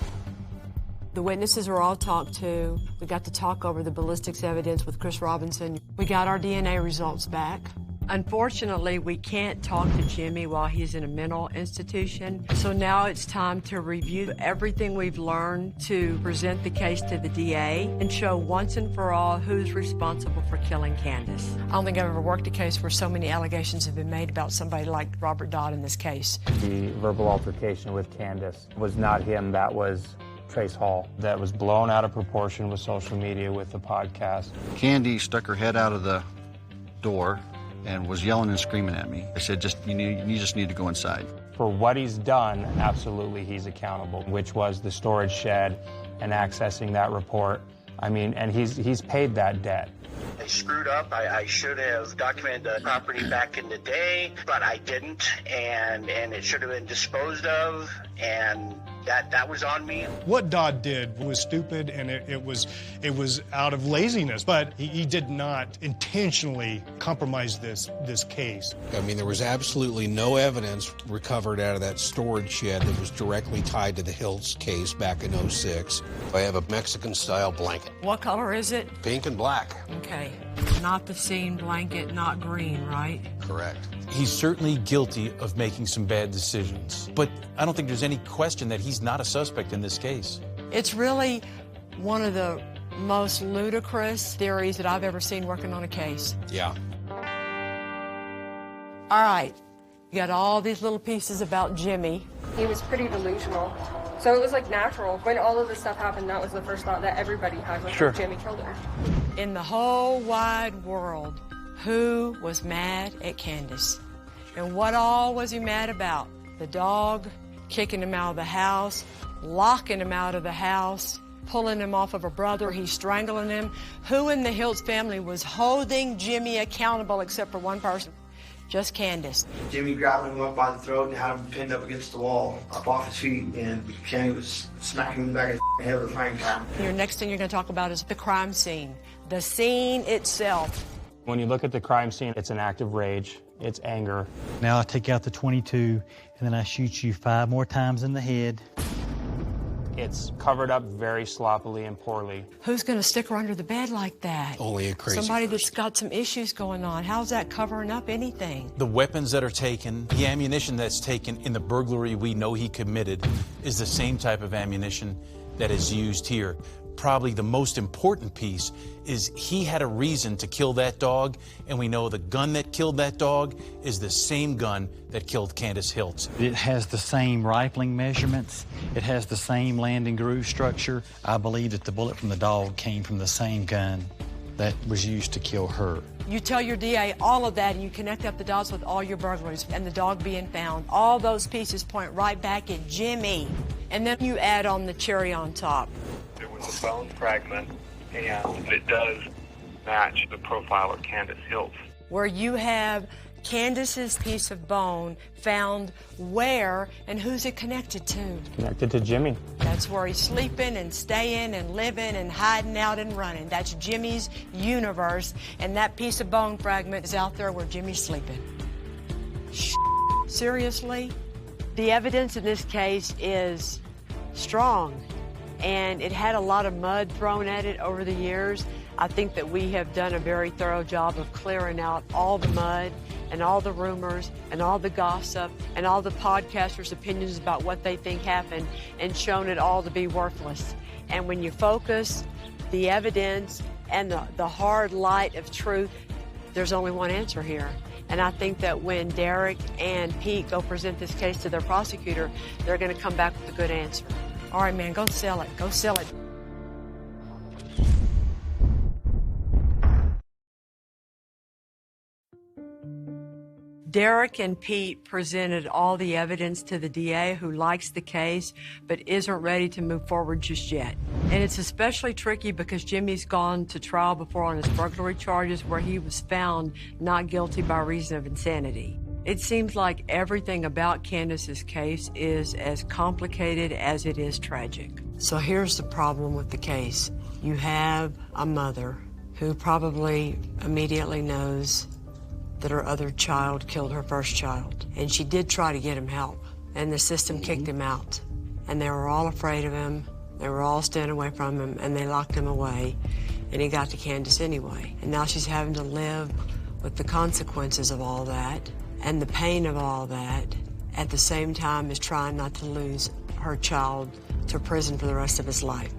The witnesses were all talked to. We got to talk over the ballistics evidence with Chris Robinson. We got our DNA results back. Unfortunately, we can't talk to Jimmy while he's in a mental institution. So now it's time to review everything we've learned to present the case to the DA and show once and for all who's responsible for killing Candace. I don't think I've ever worked a case where so many allegations have been made about somebody like Robert Dodd in this case. The verbal altercation with Candace was not him, that was Trace Hall. That was blown out of proportion with social media, with the podcast. Candy stuck her head out of the door and was yelling and screaming at me. I said, you just need to go inside. For what he's done, absolutely he's accountable, which was the storage shed and accessing that report. I mean, and he's paid that debt. I screwed up. I should have documented the property back in the day, but I didn't, and it should have been disposed of, and that was on me. What Dodd did was stupid, and it was out of laziness, but he did not intentionally compromise this case. I mean, there was absolutely no evidence recovered out of that storage shed that was directly tied to the Hiltz case back in '06. I have a Mexican-style blanket. What color is it? Pink and black. Okay. Not the scene blanket, not green, right? Correct. He's certainly guilty of making some bad decisions, but I don't think there's any question that he's not a suspect in this case. It's really one of the most ludicrous theories that I've ever seen working on a case. Yeah. All right. You got all these little pieces about Jimmy. He was pretty delusional. So it was like natural. When all of this stuff happened, that was the first thought that everybody had, was Sure. Jimmy killed her. In the whole wide world, who was mad at Candace? And what all was he mad about? The dog, kicking him out of the house, locking him out of the house, pulling him off of her brother, he's strangling him. Who in the Hiltz family was holding Jimmy accountable except for one person? Just Candace. Jimmy grabbed him up by the throat and had him pinned up against the wall, up off his feet, and Candy was smacking him in the back of his head with a frying pan. Your next thing you're going to talk about is the crime scene. The scene itself. When you look at the crime scene, it's an act of rage, it's anger. Now I take out the .22, and then I shoot you 5 more times in the head. It's covered up very sloppily and poorly. Who's going to stick her under the bed like that? Only a crazy Somebody that's got some issues going on. How's that covering up anything? The weapons that are taken, the ammunition that's taken in the burglary we know he committed is the same type of ammunition that is used here. Probably the most important piece is he had a reason to kill that dog, and we know the gun that killed that dog is the same gun that killed Candace Hiltz. It has the same rifling measurements. It has the same landing groove structure. I believe that the bullet from the dog came from the same gun that was used to kill her. You tell your DA all of that, and you connect up the dots with all your burglaries and the dog being found. All those pieces point right back at Jimmy. And then you add on the cherry on top. There was a bone fragment, and it does match the profile of Candace Hiltz. Where you have Candace's piece of bone found where and who's it connected to? Connected to Jimmy. That's where he's sleeping and staying and living and hiding out and running. That's Jimmy's universe, and that piece of bone fragment is out there where Jimmy's sleeping. Seriously? The evidence in this case is strong, and it had a lot of mud thrown at it over the years. I think that we have done a very thorough job of clearing out all the mud and all the rumors and all the gossip and all the podcasters' opinions about what they think happened and shown it all to be worthless. And when you focus the evidence and the hard light of truth, there's only one answer here. And I think that when Derek and Pete go present this case to their prosecutor, they're going to come back with a good answer. All right, man, go sell it. Go sell it. Derek and Pete presented all the evidence to the DA, who likes the case but isn't ready to move forward just yet. And it's especially tricky because Jimmy's gone to trial before on his burglary charges, where he was found not guilty by reason of insanity. It seems like everything about Candace's case is as complicated as it is tragic. So here's the problem with the case. You have a mother who probably immediately knows that her other child killed her first child. And she did try to get him help, and the system kicked him out. And they were all afraid of him. They were all staying away from him, and they locked him away. And he got to Candace anyway. And now she's having to live with the consequences of all that and the pain of all that, at the same time as trying not to lose her child to prison for the rest of his life.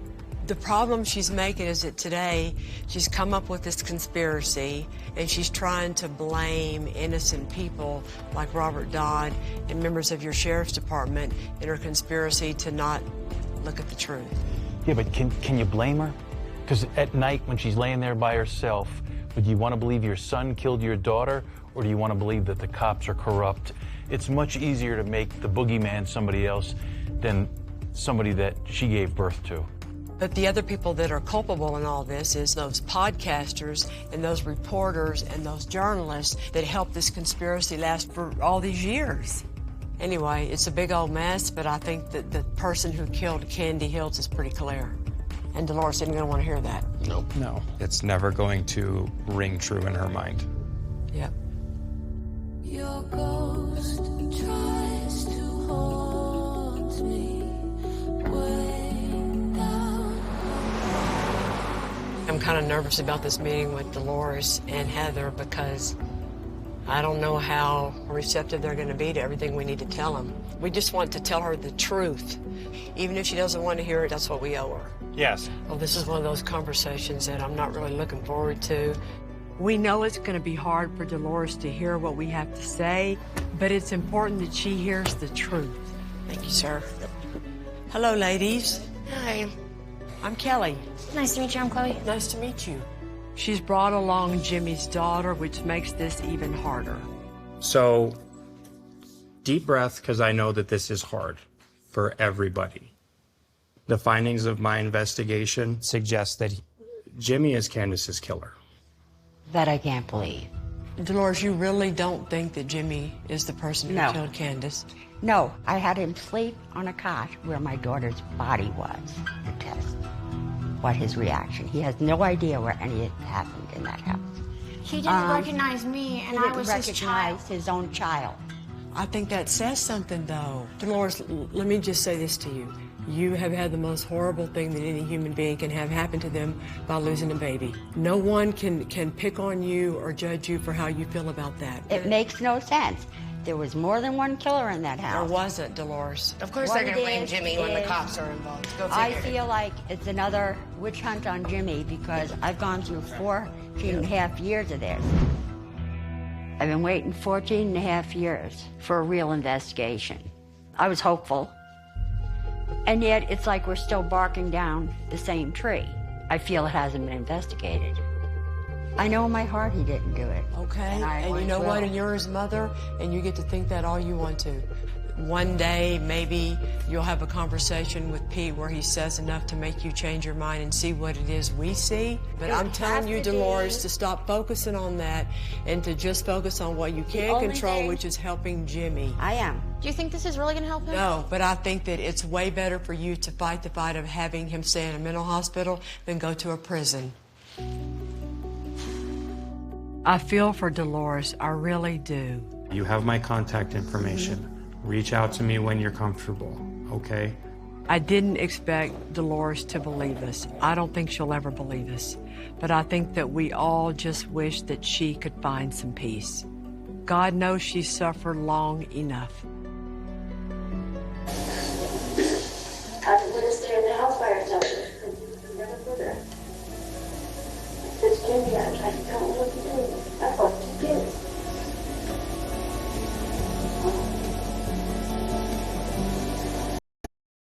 The problem she's making is that today she's come up with this conspiracy, and she's trying to blame innocent people like Robert Dodd and members of your sheriff's department in her conspiracy to not look at the truth. Yeah, but can you blame her? Because at night when she's laying there by herself, would you want to believe your son killed your daughter, or do you want to believe that the cops are corrupt? It's much easier to make the boogeyman somebody else than somebody that she gave birth to. But the other people that are culpable in all this is those podcasters and those reporters and those journalists that helped this conspiracy last for all these years. Anyway, it's a big old mess, but I think that the person who killed Candy Hills is pretty clear. And Dolores isn't going to want to hear that. Nope. No, it's never going to ring true in her mind. Yep. Your ghost tries to haunt me. I'm kind of nervous about this meeting with Dolores and Heather because I don't know how receptive they're going to be to everything we need to tell them. We just want to tell her the truth. Even if she doesn't want to hear it, that's what we owe her. Yes. Well, this is one of those conversations that I'm not really looking forward to. We know it's going to be hard for Dolores to hear what we have to say, but it's important that she hears the truth. Thank you, sir. Hello, ladies. Hi. I'm Kelly. Nice to meet you. I'm Chloe. Nice to meet you. She's brought along Jimmy's daughter, which makes this even harder. So, deep breath, because I know that this is hard for everybody. The findings of my investigation suggest that Jimmy is Candace's killer. That I can't believe. Dolores, you really don't think that Jimmy is the person who killed Candace? No, I had him sleep on a cot where my daughter's body was to test what his reaction. He has no idea where any of it happened in that house. He didn't recognize me, and I was his child. He didn't recognize his own child. I think that says something, though. Dolores, let me just say this to you. You have had the most horrible thing that any human being can have happen to them by losing a baby. No one can pick on you or judge you for how you feel about that. It makes no sense. There was more than one killer in that house. There wasn't, Dolores. Of course they're going to blame Jimmy when the cops are involved. Go figure. I feel like it's another witch hunt on Jimmy because I've gone through 14 and a half years of this. I've been waiting 14 and a half years for a real investigation. I was hopeful. And yet it's like we're still barking down the same tree. I feel it hasn't been investigated. I know in my heart he didn't do it. Okay, and you know what? And you're his mother, and you get to think that all you want to. One day, maybe you'll have a conversation with Pete where he says enough to make you change your mind and see what it is we see. But I'm telling you, Dolores, to stop focusing on that and to just focus on what you can control, which is helping Jimmy. I am. Do you think this is really going to help him? No, but I think that it's way better for you to fight the fight of having him stay in a mental hospital than go to a prison. I feel for Dolores, I really do. You have my contact information. Reach out to me when you're comfortable, okay? I didn't expect Dolores to believe us. I don't think she'll ever believe us. But I think that we all just wish that she could find some peace. God knows she suffered long enough.